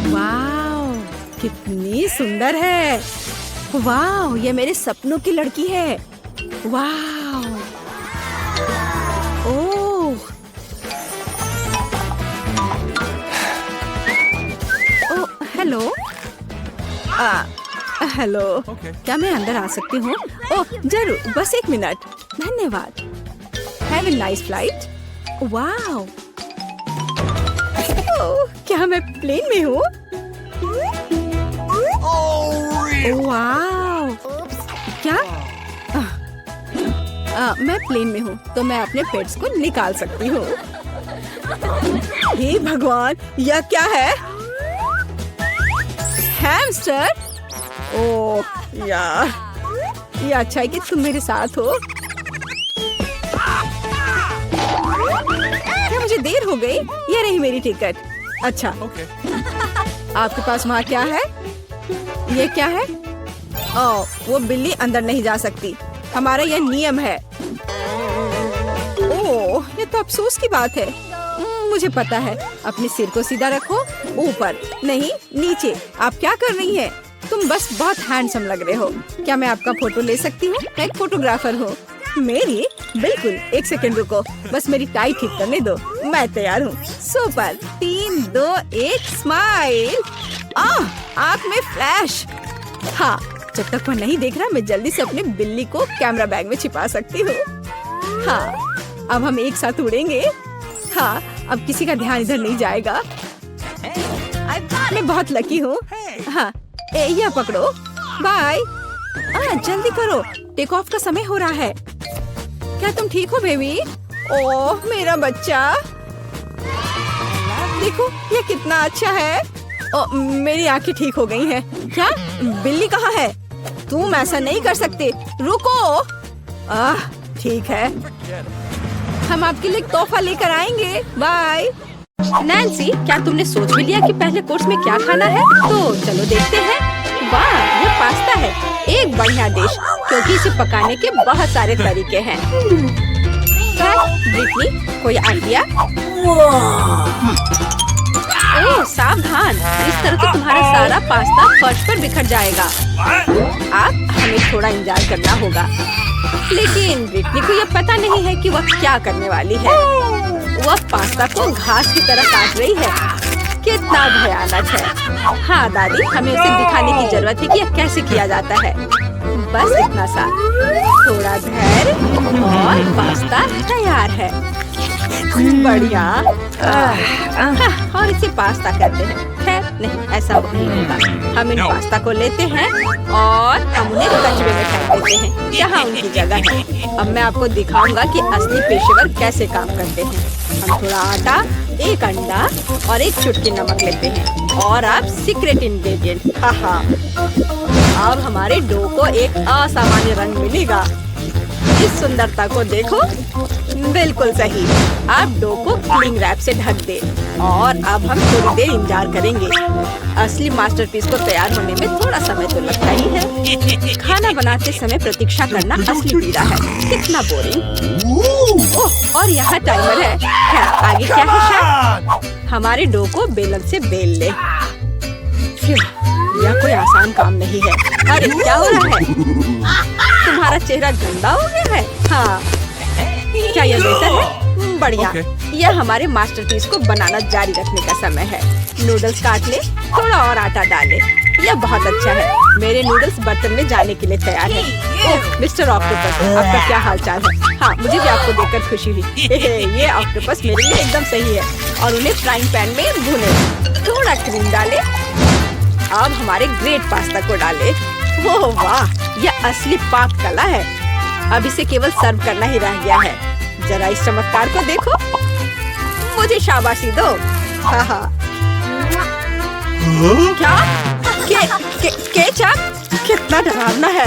वाओ, कितनी सुंदर है। वाओ, ये मेरे सपनों की लड़की है। वाओ, ओह, ओह, हेलो। हेलो, क्या मैं अंदर आ सकती हूँ? ओह, जरूर, बस 1 मिनट। धन्यवाद। Have a nice flight. Wow, oh, क्या मैं प्लेन में हूँ? वाओ, क्या? मैं प्लेन में हूँ, तो मैं अपने पेट्स को निकाल सकती हूँ। हे भगवान, यह क्या है? हैमस्टर? ओह यार, ये अच्छा है कि तुम मेरे साथ हो। क्या मुझे देर हो गई? ये रही मेरी टिकट। अच्छा, आपके पास वहाँ क्या है? ये क्या है? ओह, वो बिल्ली अंदर नहीं जा सकती। हमारा यह नियम है। ओह, ये तो अफसोस की बात है। मुझे पता है। अपने सिर को सीधा रखो, ऊपर नहीं नीचे। आप क्या कर रही हैं? तुम बस बहुत हैंडसम लग रहे हो। क्या मैं आपका फोटो ले सकती हूँ? मैं एक फोटोग्राफर हूँ। मेरी? बिल्कुल, 1 सेकंड रुको, बस मेरी टाई ठीक करने दो। मैं तैयार हूँ। सुपर। 3, 2, 1, स्माइल। आँख में फ्लैश। हाँ, जब तक वह नहीं देख रहा, मैं जल्दी से अपने बिल्ली को कैमरा बैग में छिपा सकती हूँ। हाँ, अब हम एक साथ उड़ेंगे। हाँ, अब किसी का ध्यान इधर नहीं जाएगा। मैं बहुत लकी हूँ। हाँ, यह पकड़ो। बाय। जल्दी करो, टेक ऑफ का समय हो रहा है। क्या तुम ठीक हो बेबी? ओह, मेरा बच्चा। देखो, यह कितना अच्छा है। ओह, मेरी आंखें ठीक हो गई हैं। क्या? बिल्ली कहाँ है? तुम ऐसा नहीं कर सकते। रुको। ठीक है, हम आपके लिए एक तोहफा लेकर आएंगे। बाय। नैन्सी, क्या तुमने सोच भी लिया कि पहले कोर्स में क्या खाना है? तो चलो देखते हैं। वाह, ये पास्ता है। एक बढ़िया डिश, क्योंकि इसे पकाने के बहुत सारे तरीके हैं। ब्रिटनी, कोई आइडिया? ओह, सावधान, इस तरह से तुम्हारा सारा पास्ता फर्श पर बिखर जाएगा। आप हमें थोड़ा इंतजार करना होगा। लेकिन ब्रिटनी को यह पता नहीं है कि वह क्या करने वाली है। वह पास्ता को घास की तरह काट रही है। कितना भयानक है। हाँ दादी, हमें उसे दिखाने की जरूरत है कि यह कैसे किया जाता है। बस इतना सा, थोड़ा धैर्य और पास्ता तैयार है। बढ़िया। और इसे पास्ता कहते हैं। खैर नहीं, ऐसा नहीं होगा। हम इन पास्ता को लेते हैं और हम उन्हें कचरे में फेंक देते हैं, जहाँ उनकी जगह है। अब मैं आपको दिखाऊंगा कि असली पेशेवर कैसे काम करते हैं। हम थोड़ा आटा, 1 अंडा और 1 चुटकी नमक लेते हैं। और अब सीक्रेट इंग्रेडिएंट। अब हमारे डो को एक असामान्य रंग मिलेगा। इस सुंदरता को देखो। बिल्कुल सही। आप डो को क्लिंग रैप से ढक दे और अब हम थोड़ी देर इंतजार करेंगे। असली मास्टरपीस को तैयार होने में थोड़ा समय तो लगता ही है। खाना बनाते समय प्रतीक्षा करना असली पीड़ा है। कितना बोरिंग। ओह, और यहाँ टाइमर है। खैर, आगे क्या है शायद? हमारे डो को बेलन से बेल ले। यह कोई आसान काम नहीं है। अरे क्या हो रहा है? तुम्हारा चेहरा गंदा हो गया है। हाँ, क्या यह बेहतर है? बढ़िया। यह हमारे मास्टरपीस को बनाना जारी रखने का समय है। नूडल्स काट ले, थोड़ा और आटा डाले। यह बहुत अच्छा है। मेरे नूडल्स बर्तन में जाने के लिए तैयार है। ओह, मिस्टर ऑक्टोपस, आपका क्या हालचाल है? हाँ, मुझे भी आपको देखकर खुशी हुई। ये ऑक्टोपस मेरे लिए एकदम सही है। और उन्हें फ्राइंग पैन में भूने। थोड़ा क्रीम डाले। अब हमारे ग्रेट पास्ता को डाले। ओह वाह, यह असली पाक कला है। अब इसे केवल सर्व करना ही रह गया है। जरा इस चमत्कार को देखो। मुझे शाबाशी दो। हाँ। क्या? केचप? कितना डरावना है।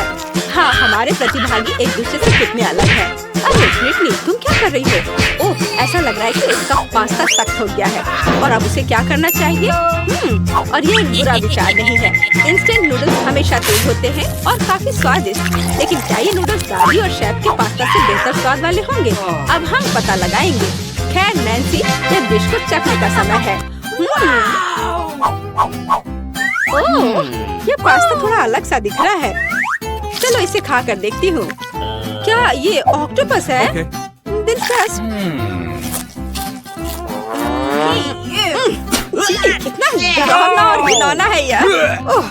हाँ, हमारे प्रतिभागी एक दूसरे से कितने अलग हैं। अरे ब्रिटनी, तुम क्या कर रही हो? ओह, ऐसा लग रहा है कि उसका पास्ता सख्त हो गया है और अब उसे क्या करना चाहिए? और ये एक बुरा विचार नहीं है। इंस्टेंट नूडल्स हमेशा तेज होते हैं और काफी स्वादिष्ट। लेकिन क्या ये नूडल्स दादी और शेफ के पास्ता से बेहतर स्वाद वाले होंगे? अब हम पता लगाएंगे। खैर नैन्सी, यह डिश को चखने का समय है। ओह, ये पास्ता थोड़ा अलग सा दिख रहा है। चलो इसे खा कर देखती हूँ। क्या ये ऑक्टोपस है? दिलचस्प। कितना डरावना और घिनौना है यह। ओह,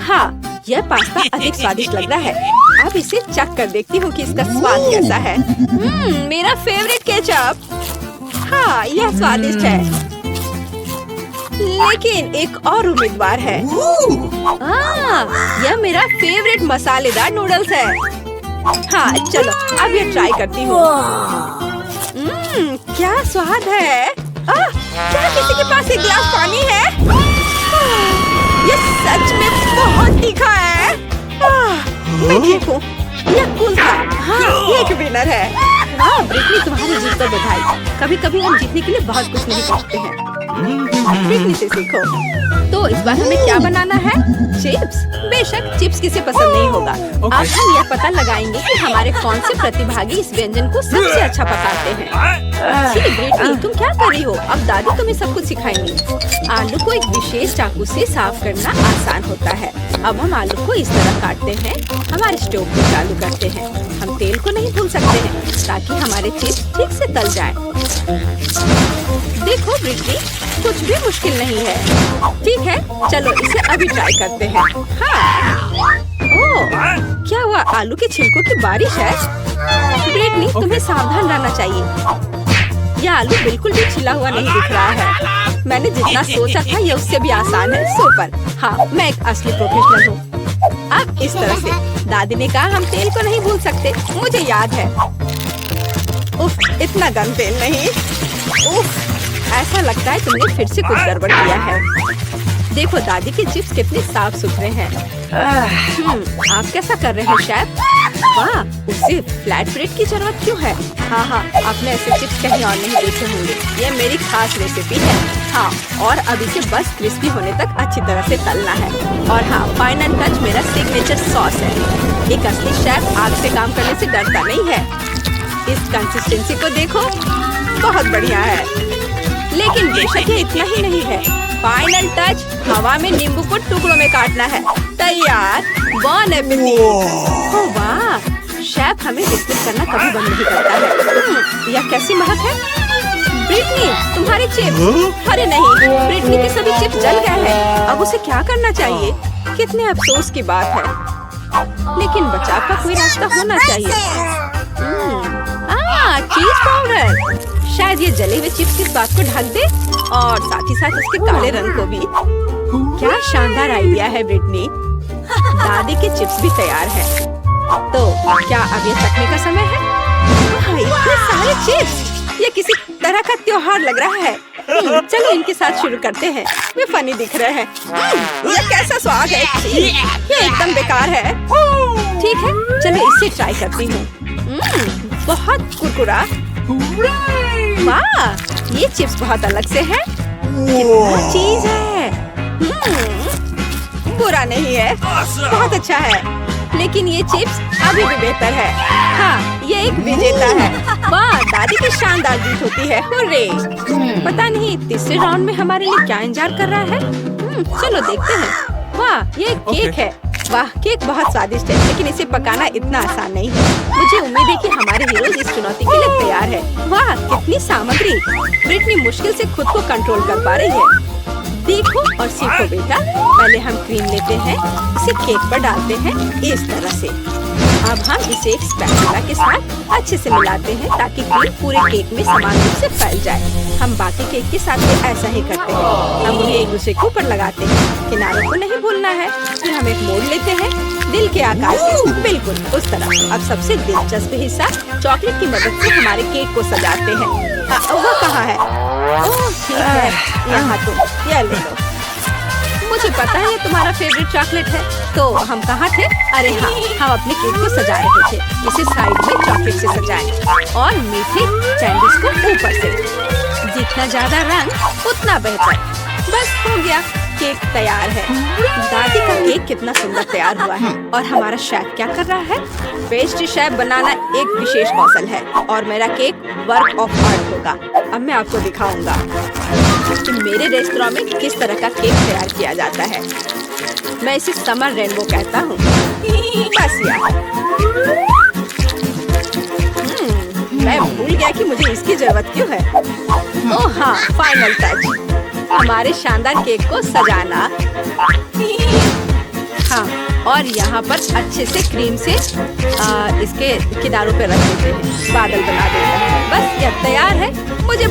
हाँ, यह पास्ता अधिक स्वादिष्ट लग रहा है। अब इसे चख कर देखती हूँ कि इसका स्वाद कैसा है। मेरा फेवरेट केचप। हाँ, यह स्वादिष्ट है। लेकिन एक और उम्मीदवार है। यह मेरा फेवरेट मसालेदार नूडल्स है। हाँ, चलो अब ये ट्राई करती हूँ। क्या स्वाद है। क्या किसी के पास एक गिलास पानी है? ये सच में बहुत तीखा है। मैं ठीक हूँ। यह कूल था। हाँ, ये एक विनर है। हाँ, ब्रिटनी, तुम्हारी जीत पर बधाई। कभी-कभी हम जीतने के लिए बहुत कुछ नहीं करते हैं। ब्रिटनी से सीखो। तो इस बार हमें क्या बनाना है? चिप्स। बेशक चिप्स किसे पसंद नहीं होगा। अब हम यह पता लगाएंगे कि हमारे कौन से प्रतिभागी इस व्यंजन को सबसे अच्छा पकाते हैं। जी ब्रिटनी, तुम क्या कर रही हो? अब दादी तुम्हें सब कुछ सिखाएंगी। आलू को एक विशेष चाकू से साफ करना आसान होता है। अब हम आलू को इस तरह काटते हैं। हमारे स्टोव को चालू करते हैं। हम तेल को नहीं भूल सकते हैं ताकि हमारे चिप्स ठीक से तल जाएं। देखो ब्रिटनी, कुछ भी मुश्किल नहीं है। ठीक है, चलो इसे अभी ट्राई करते हैं। हाँ। ओह, क्या हुआ? आलू के छिलकों की बारिश है। ब्रिटनी, तुम्हें सावधान रहना चाहिए। यह आलू बिल्कुल भी छिला हुआ नहीं दिख रहा है। मैंने जितना सोचा था यह उससे भी आसान है। सुपर। हाँ, मैं एक असली प्रोफेशनल हूँ। अब इस तरह से दादी ने कहा हम तेल को नहीं भूल सकते। मुझे याद है। उफ, इतना गर्म तेल नहीं। उफ, ऐसा लगता है तुमने फिर से कुछ गड़बड़ किया है। देखो दादी के चिप्स कितने साफ सुथरे हैं। आप कैसा कर रहे हैं शेफ? वाह, उसे फ्लैट ब्रेड की जरूरत क्यों है? हाँ, आपने ऐसे चिप्स कहीं और नहीं देखे होंगे। यह मेरी खास रेसिपी है। हाँ, और अब इसे बस क्रिस्पी होने तक अच्छी तरह से तलना है। और हाँ, फाइनल टच मेरा सिग्नेचर सॉस है। एक असली शेफ आग से काम करने से डरता नहीं है। इस कंसिस्टेंसी को देखो, बहुत बढ़िया है। लेकिन बेशक ये इतना ही नहीं है। फाइनल टच, हवा में नींबू को टुकड़ों में काटना है। तैयार। बॉन एपेटिट। ओह वाह, शेफ हमें विस्मित करना कभी बंद नहीं करता है। यह कैसी महक है? ब्रिटनी, तुम्हारे चिप्स। अरे नहीं, ब्रिटनी के सभी चिप्स जल गए हैं। अब उसे क्या करना चाहिए? कितने अफसोस की बात है। लेकिन बचाव का कोई रास्ता होना चाहिए। चीज पाउडर। शायद ये जले हुए चिप्स की स्वाद को ढक दे और साथ ही साथ उसके काले रंग को भी। क्या शानदार आइडिया है ब्रिटनी। दादी के चिप्स भी तैयार है। तो क्या अब ये चखने का समय है? इतने सारे चिप्स, ये किसी तरह का त्योहार लग रहा है। चलो इनके साथ शुरू करते हैं। वे फनी दिख रहे हैं। ये कैसा स्वाद है? ये एकदम बेकार है। ठीक है, चलो इसे ट्राई करती हूँ। बहुत कुरकुरा। वाह, ये चिप्स बहुत अलग से है। कितना चीज है। बुरा नहीं है, बहुत अच्छा है। लेकिन ये चिप्स अभी भी बेहतर है। हाँ, ये एक विजेता है। वाह, दादी की शानदार जीत होती है। हुर्रे। पता नहीं तीसरे राउंड में हमारे लिए क्या इंतजार कर रहा है। चलो देखते हैं। वाह, ये केक है। वाह, केक बहुत स्वादिष्ट है, लेकिन इसे पकाना इतना आसान नहीं है। मुझे उम्मीद है कि हमारे हीरोज इस चुनौती के लिए तैयार है। वाह, कितनी सामग्री। ब्रिटनी मुश्किल से खुद को कंट्रोल कर पा रही है। देखो और सीखो बेटा। पहले हम क्रीम लेते हैं, इसे केक पर डालते हैं इस तरह से। अब हम इसे एक स्पैचुला के साथ अच्छे से मिलाते हैं ताकि क्रीम पूरे केक में समान रूप से फैल जाए। हम बाकी केक के साथ भी ऐसा ही करते हैं। हम उन्हें एक दूसरे के ऊपर लगाते हैं। किनारों को नहीं भूलना है। फिर हम एक मोड़ लेते हैं दिल के आकार के, बिल्कुल उस तरह। अब सबसे दिलचस्प हिस्सा, चॉकलेट की मदद से हमारे केक को सजाते हैं। वो कहाँ है? ओह ठीक है, यहाँ तुम यह ले लो। मुझे पता है ये तुम्हारा फेवरेट चॉकलेट है। तो हम कहाँ थे? अरे हाँ, हम अपने केक को सजा रहे थे। इसे साइड में चॉकलेट से सजाएं और मीठे कैंडीज को ऊपर से। जितना ज्यादा रंग उतना बेहतर। बस हो गया, केक तैयार है। दादी का केक कितना सुंदर तैयार हुआ है। और हमारा शेफ क्या कर रहा है? पेस्ट्री शेफ बनाना एक विशेष कौशल है और मेरा केक वर्क ऑफ आर्ट होगा। अब मैं आपको दिखाऊंगा। कि मेरे रेस्टोरेंट में किस तरह का केक तैयार किया जाता है। मैं इसे समर रेनबो कहता हूँ। बस यार, मैं भूल गया कि मुझे इसकी जरूरत क्यों है। ओह हाँ, फाइनल टच, हमारे शानदार केक को सजाना। हाँ, और यहाँ पर अच्छे से क्रीम से इसके किनारों पे रख देते हैं, बादल बना देते हैं। बस यह तैयार है। मुझे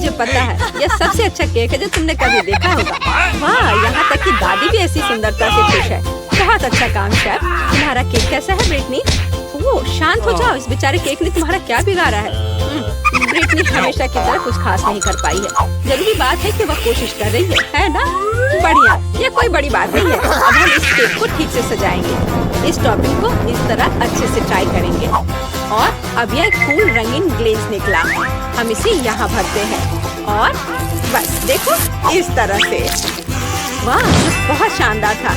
पता है यह सबसे अच्छा केक है जो तुमने कभी देखा होगा। वाह, यहाँ तक कि दादी भी ऐसी सुंदरता से खुश है। बहुत अच्छा काम शेफ। तुम्हारा केक कैसा है ब्रिटनी? ओह, शांत हो जाओ, इस बेचारे केक ने तुम्हारा क्या बिगाड़ा है? ब्रिटनी हमेशा की तरह कुछ खास नहीं कर पाई है। जरूरी बात है कि वह कोशिश कर रही है ना? बढ़िया, ये कोई बड़ी बात नहीं है। अब हम इस केक को ठीक से सजाएंगे। इस टॉपिंग को इस तरह अच्छे से ट्राई करेंगे। और अब यह कूल रंगीन ग्लेज निकला। हम इसे यहाँ भरते हैं और बस देखो, इस तरह से। वाह, ये बहुत शानदार था।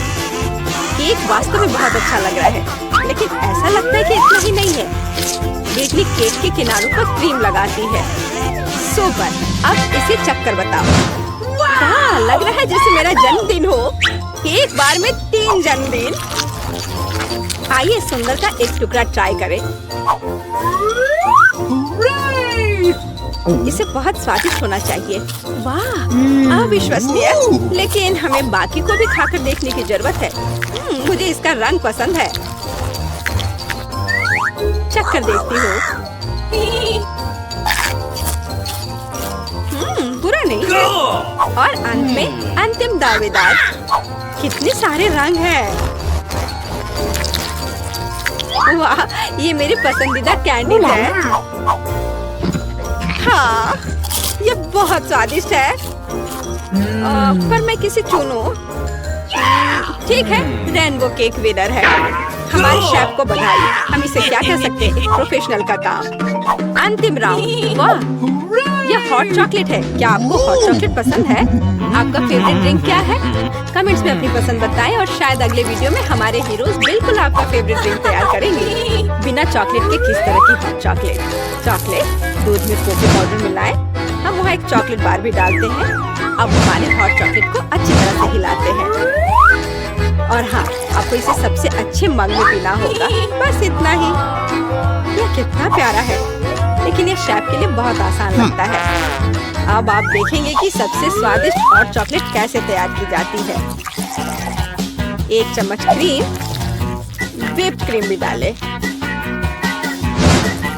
केक वास्तव में बहुत अच्छा लग रहा है, लेकिन ऐसा लगता है कि इतना ही नहीं है। ब्रिटनी केक के किनारों पर क्रीम लगाती है। सुपर, अब इसे चक्कर बताओ। वाह, लग रहा है जैसे मेरा जन्मदिन हो। एक बार में 3 जन्मदिन। आइए सुंदर का एक टुकड़ा ट्राई करें। इसे बहुत स्वादिष्ट होना चाहिए। वाह, अविश्वसनीय। लेकिन हमें बाकी को भी खाकर देखने की जरूरत है। मुझे इसका रंग पसंद है। चक्कर देखती हूँ। बुरा नहीं है। और अंत में अंतिम दावेदार। कितने सारे रंग हैं। वाह, ये मेरी पसंदीदा कैंडी है। हाँ, ये बहुत स्वादिष्ट है। पर मैं किसे चुनूं? ठीक है, रेनबो केक विनर है। हमारे शेफ को बधाई। हम इसे क्या कह सकते हैं, एक प्रोफेशनल का काम। अंतिम राउंड। वाह, यह हॉट चॉकलेट है। क्या आपको हॉट चॉकलेट पसंद है? आपका फेवरेट ड्रिंक क्या है? कमेंट्स में अपनी पसंद बताएं और शायद अगले वीडियो में हमारे हीरोज बिल्कुल आपका फेवरेट ड्रिंक तैयार करेंगे। बिना चॉकलेट के किस तरह की हॉट चॉकलेट? दूध में कोको पाउडर मिलाएं। हम वहाँ एक चॉकलेट बार भी डालते हैं। अब हमारे हॉट चॉकलेट को अच्छी तरह से हिलाते हैं। और हाँ, आपको इसे सबसे अच्छे मग में पीना होगा। बस इतना ही। यह कितना प्यारा है, लेकिन ये शेफ के लिए बहुत आसान लगता है। अब आप देखेंगे कि सबसे स्वादिष्ट हॉट चॉकलेट कैसे तैयार की जाती है। 1 चम्मच क्रीम, व्हिप क्रीम भी डालें।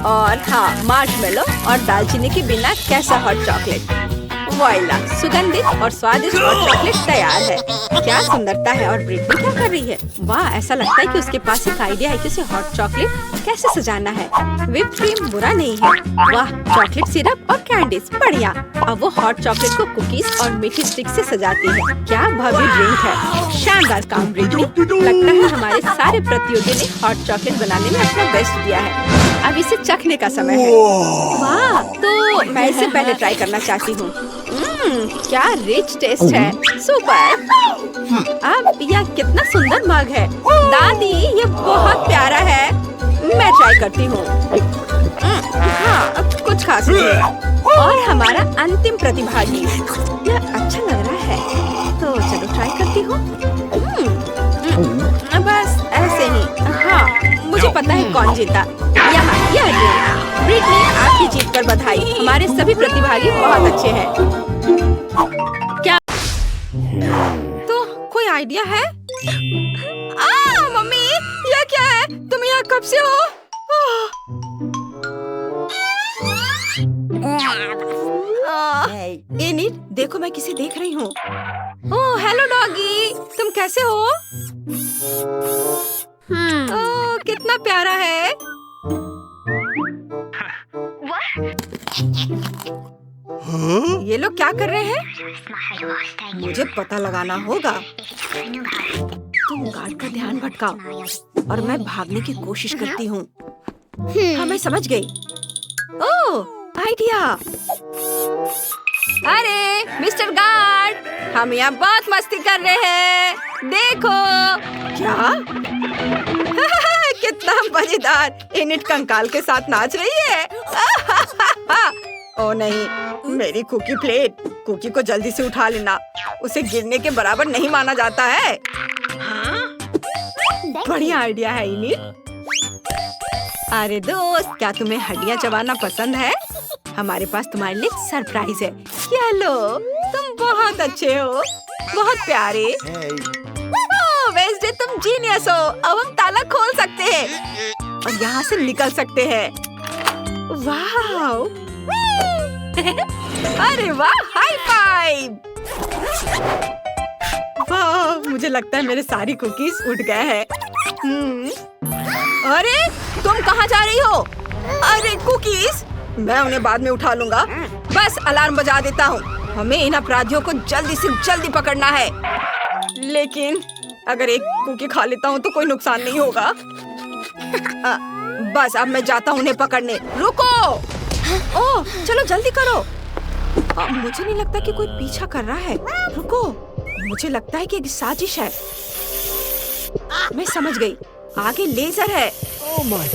और हाँ, मार्शमेलो और दालचीनी के बिना कैसा हॉट चॉकलेट। वॉइला, सुगंधित और स्वादिष्ट हॉट चॉकलेट तैयार है। क्या सुंदरता है। और ब्रिटनी क्या कर रही है? वाह, ऐसा लगता है कि उसके पास एक आइडिया है कि उसे हॉट चॉकलेट कैसे सजाना है। व्हिप क्रीम बुरा नहीं है। वाह, चॉकलेट सिरप और कैंडीज बढ़िया। अब वो हॉट चॉकलेट को कुकीज और मीठी स्टिक से सजाती है। क्या भव्य ड्रिंक है। शानदार काम ब्रिटनी। लगता है हमारे सारे प्रतियोगी ने हॉट चॉकलेट बनाने में अपना बेस्ट दिया है। अब इसे चखने का समय है। वाह, तो मैं इसे पहले ट्राई करना चाहती हूँ। क्या रिच टेस्ट है। सुपर। अब यह कितना सुंदर मग है। दादी, ये बहुत प्यारा है। मैं ट्राई करती हूँ। हाँ, अब कुछ खास नहीं। और हमारा अंतिम प्रतिभागी। यह अच्छा लग रहा है, तो चलो ट्राई करती हूँ। बस ऐसे ही। हाँ, मुझे पता है कौन जीता। यहाँ यह ब्रिटनी, आपकी जीत पर बधाई। हमारे सभी प्रतिभागी बहुत अच्छे हैं। क्या तो कोई आइडिया है? मम्मी, यह क्या है? तुम यहाँ कब से हो? एनिट, देखो मैं किसे देख रही हूँ। ओह, हेलो डॉगी, तुम कैसे हो? ओह, कितना प्यारा है। ये लोग क्या कर रहे हैं? मुझे पता लगाना होगा। तुम गार्ड का ध्यान भटकाओ और मैं भागने की कोशिश करती हूँ। हाँ, मैं समझ गई। ओह, आइडिया। अरे मिस्टर गार्ड, हम यहाँ बहुत मस्ती कर रहे हैं। देखो। क्या? कितना मजेदार। इनिट कंकाल के साथ नाच रही है। ओ नहीं, मेरी कुकी प्लेट। कुकी को जल्दी से उठा लेना, उसे गिरने के बराबर नहीं माना जाता है। बढ़िया आइडिया है इनी। अरे दोस्त, क्या तुम्हें हड्डियाँ चबाना पसंद है? हमारे पास तुम्हारे लिए सरप्राइज है। ये लो, तुम बहुत अच्छे हो, बहुत प्यारे। ओह वेंसडे, तुम जीनियस हो। अब हम ताला खोल सकते हैं और यहाँ से निकल सकते हैं। वाह! अरे वाह, हाई फाइव! वाह, मुझे लगता है मेरे सारी कुकीज उठ गए हैं। अरे तुम कहाँ जा रही हो? अरे कुकीज, मैं उन्हें बाद में उठा लूंगा। बस अलार्म बजा देता हूँ। हमें इन अपराधियों को जल्दी से जल्दी पकड़ना है। लेकिन अगर एक कुकी खा लेता हूँ तो कोई नुकसान नहीं होगा। बस अब मैं जाता हूँ उन्हें पकड़ने। रुको! ओह, चलो जल्दी करो। मुझे नहीं लगता कि कोई पीछा कर रहा है। रुको, मुझे लगता है कि एक साजिश है। मैं समझ गई, आगे लेजर है।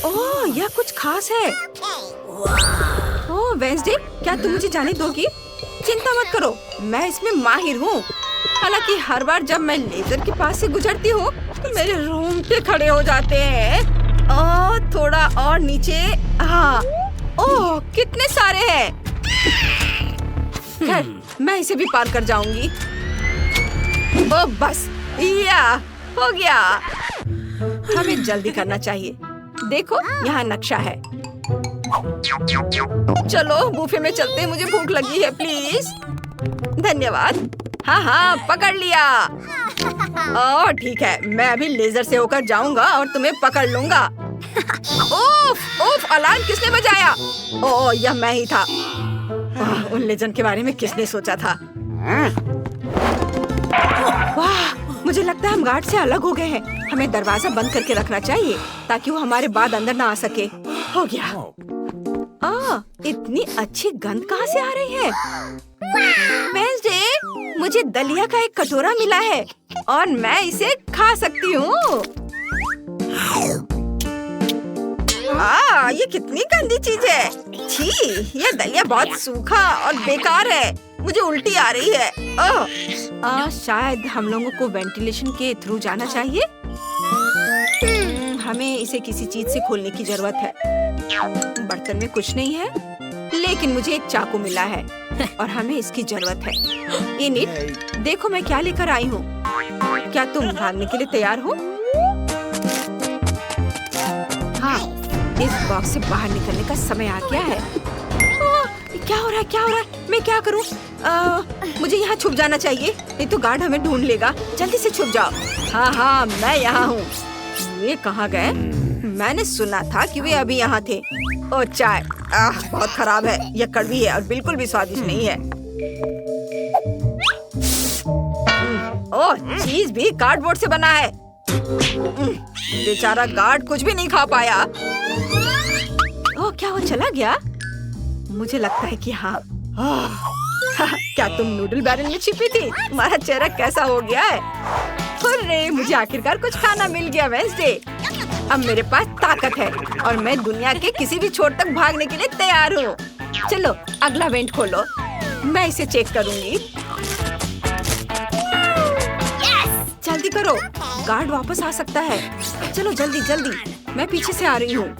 ओह, यह कुछ खास है। ओह वेंसडे, क्या तुम मुझे जाने दोगी? चिंता मत करो, मैं इसमें माहिर हूँ। हालांकि हर बार जब मैं लेजर के पास से गुजरती हूँ तो मेरे रोंगटे खड़े हो जाते हैं। ओह, थोड़ा और नीचे। हाँ, ओह कितने सारे हैं। खैर, मैं इसे भी पार कर जाऊंगी। ओह बस, या हो गया। हमें जल्दी करना चाहिए। देखो, यहाँ नक्शा है। चलो बूफे में चलते हैं, मुझे भूख लगी है। प्लीज। धन्यवाद। हाँ हाँ, पकड़ लिया। ओह ठीक है, मैं अभी लेजर से होकर जाऊंगा और तुम्हें पकड़ लूंगा। ओफ ओफ, अलार्म किसने बजाया? ओह, यह मैं ही था। उन लेजेंड के बारे में किसने सोचा था? वाह, मुझे लगता है हम गार्ड से अलग हो गए हैं। हमें दरवाजा बंद करके रखना चाहिए ताकि वो हमारे बाद अंदर ना आ सके। हो गया। इतनी अच्छी गंध कहाँ से आ रही है? वेंसडे, मुझे दलिया का एक कटोरा मिला है और मैं इसे खा सकती हूँ। ये कितनी गंदी चीज है। छी, यह दलिया बहुत सूखा और बेकार है। मुझे उल्टी आ रही है। शायद हम लोगों को वेंटिलेशन के थ्रू जाना चाहिए। हमें इसे किसी चीज से खोलने की जरूरत है। बर्तन में कुछ नहीं है, लेकिन मुझे एक चाकू मिला है और हमें इसकी जरूरत है। इनिट, देखो मैं क्या लेकर आई हूँ। क्या तुम भागने के लिए तैयार हो? हाँ, इस बॉक्स से बाहर निकलने का समय आ गया है। क्या हो रहा है? क्या हो रहा है? मैं क्या करूं? मुझे यहाँ छुप जाना चाहिए, नहीं तो गार्ड हमें ढूंढ लेगा। जल्दी से छुप जाओ। हाँ हाँ, मैं यहाँ हूँ। ये कहाँ गए? मैंने सुना था कि वे अभी यहाँ थे। ओह चाय, बहुत खराब है। यह कड़वी है और बिल्कुल भी स्वादिष्ट नहीं है। ओह, चीज भी कार्डबोर्ड से बना है। बेचारा गार्ड कुछ भी नहीं खा पाया। ओह, क्या वो चला गया? मुझे लगता है कि हाँ। क्या तुम नूडल बैरल में छिपी थी? तुम्हारा चेहरा कैसा हो गया है? अरे, मुझे आखिरकार कुछ खाना मिल गया वेंसडे। अब मेरे पास ताकत है और मैं दुनिया के किसी भी छोर तक भागने के लिए तैयार हूँ। चलो अगला वेंट खोलो, मैं इसे चेक करूँगी। जल्दी करो, गार्ड वापस आ सकता है। चलो जल्दी जल्दी, मैं पीछे से आ रही हूँ।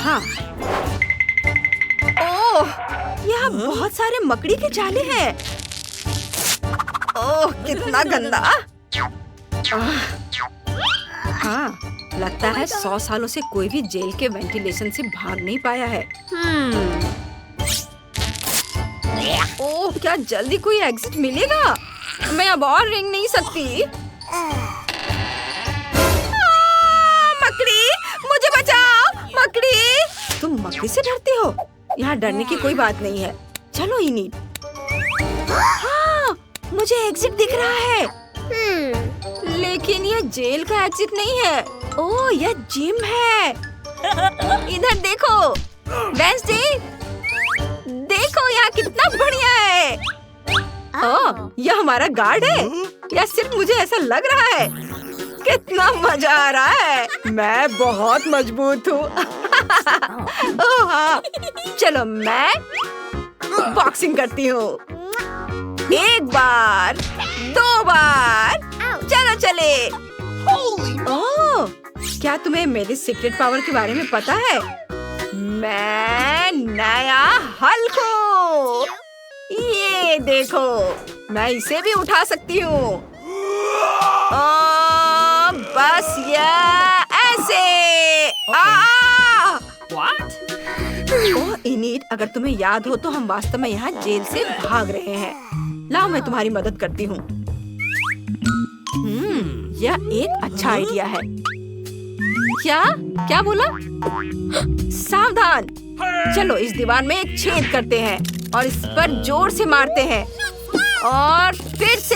हाँ। ओह, यहाँ बहुत सारे मकड़ी के जाले हैं। ओह, कितना गंदा। हाँ, लगता है 100 सालों से कोई भी जेल के वेंटिलेशन से भाग नहीं पाया है। ओह, क्या जल्दी कोई एग्जिट मिलेगा? मैं अब और रेंग नहीं सकती। मकड़ी, मुझे बचाओ। मकड़ी, तुम मकड़ी से डरती हो? यहाँ डरने की कोई बात नहीं है। चलो इनिट। हाँ, मुझे एग्जिट दिख रहा है। लेकिन यह जेल का एग्जिट नहीं है। ओह, यह जिम है। इधर देखो वेंसडे, देखो यहाँ कितना बढ़िया है। ओह, यह हमारा गार्ड है या सिर्फ मुझे ऐसा लग रहा है? कितना मजा आ रहा है। मैं बहुत मजबूत हूँ। ओह हाँ, चलो मैं बॉक्सिंग करती हूँ। एक बार, 2 बार, चलो चले। ओह, क्या तुम्हें मेरी सीक्रेट पावर के बारे में पता है? मैं नया हल्क हूँ। ये देखो, मैं इसे भी उठा सकती हूँ। बस ये ऐसे। ओह इनिट, अगर तुम्हें याद हो तो हम वास्तव में यहाँ जेल से भाग रहे हैं। लाओ मैं तुम्हारी मदद करती हूँ। यह एक अच्छा आइडिया है। क्या क्या बोला? सावधान, चलो इस दीवार में एक छेद करते हैं और इस पर जोर से मारते हैं और फिर से।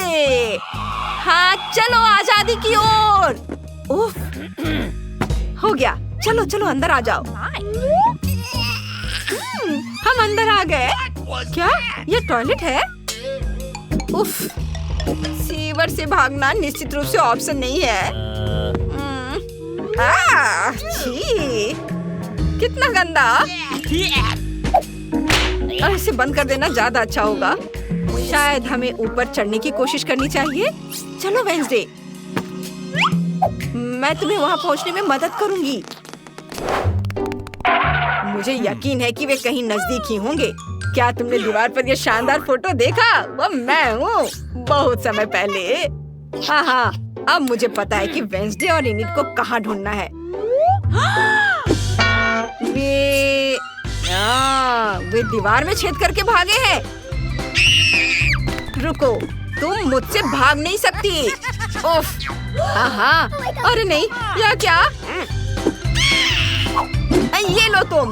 हाँ चलो आजादी की ओर। उफ, हो गया। चलो चलो अंदर आ जाओ। हम अंदर आ गए। क्या ये टॉयलेट है? उफ, सीवर से भागना निश्चित रूप से ऑप्शन नहीं है। छी, कितना गंदा। इसे बंद कर देना ज्यादा अच्छा होगा। शायद हमें ऊपर चढ़ने की कोशिश करनी चाहिए। चलो वेंसडे, मैं तुम्हें वहां पहुंचने में मदद करूंगी। मुझे यकीन है कि वे कहीं नजदीक ही होंगे। क्या तुमने दीवार पर यह शानदार फोटो देखा? वो मैं हूँ, बहुत समय पहले। हाँ, अब मुझे पता है कि वेंसडे और इनिट को कहाँ ढूंढना है। वे दीवार में छेद करके भागे हैं। रुको, तुम मुझसे भाग नहीं सकती। उफ, हाँ, अरे नहीं, यह क्या? ये लो तुम,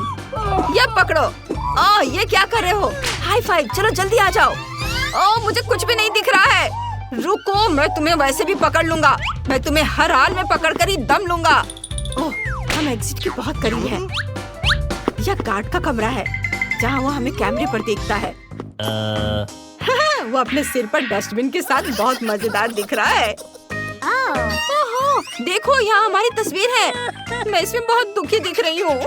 ये पकड़ो। ये क्या कर रहे हो? हाई फाइव, चलो जल्दी आ जाओ। मुझे कुछ भी नहीं दिख रहा है। रुको, मैं तुम्हें वैसे भी पकड़ लूंगा। मैं तुम्हें हर हाल में पकड़कर ही दम लूंगा। ओह, हम एग्जिट के बहुत करीब हैं। यह गार्ड का कमरा है, जहाँ वो हमें कैमरे पर देखता है। वो अपने सिर पर डस्टबिन के साथ बहुत मजेदार दिख रहा है। ओहो, देखो यहाँ हमारी तस्वीर है। मैं इसमें बहुत दुखी दिख रही हूँ।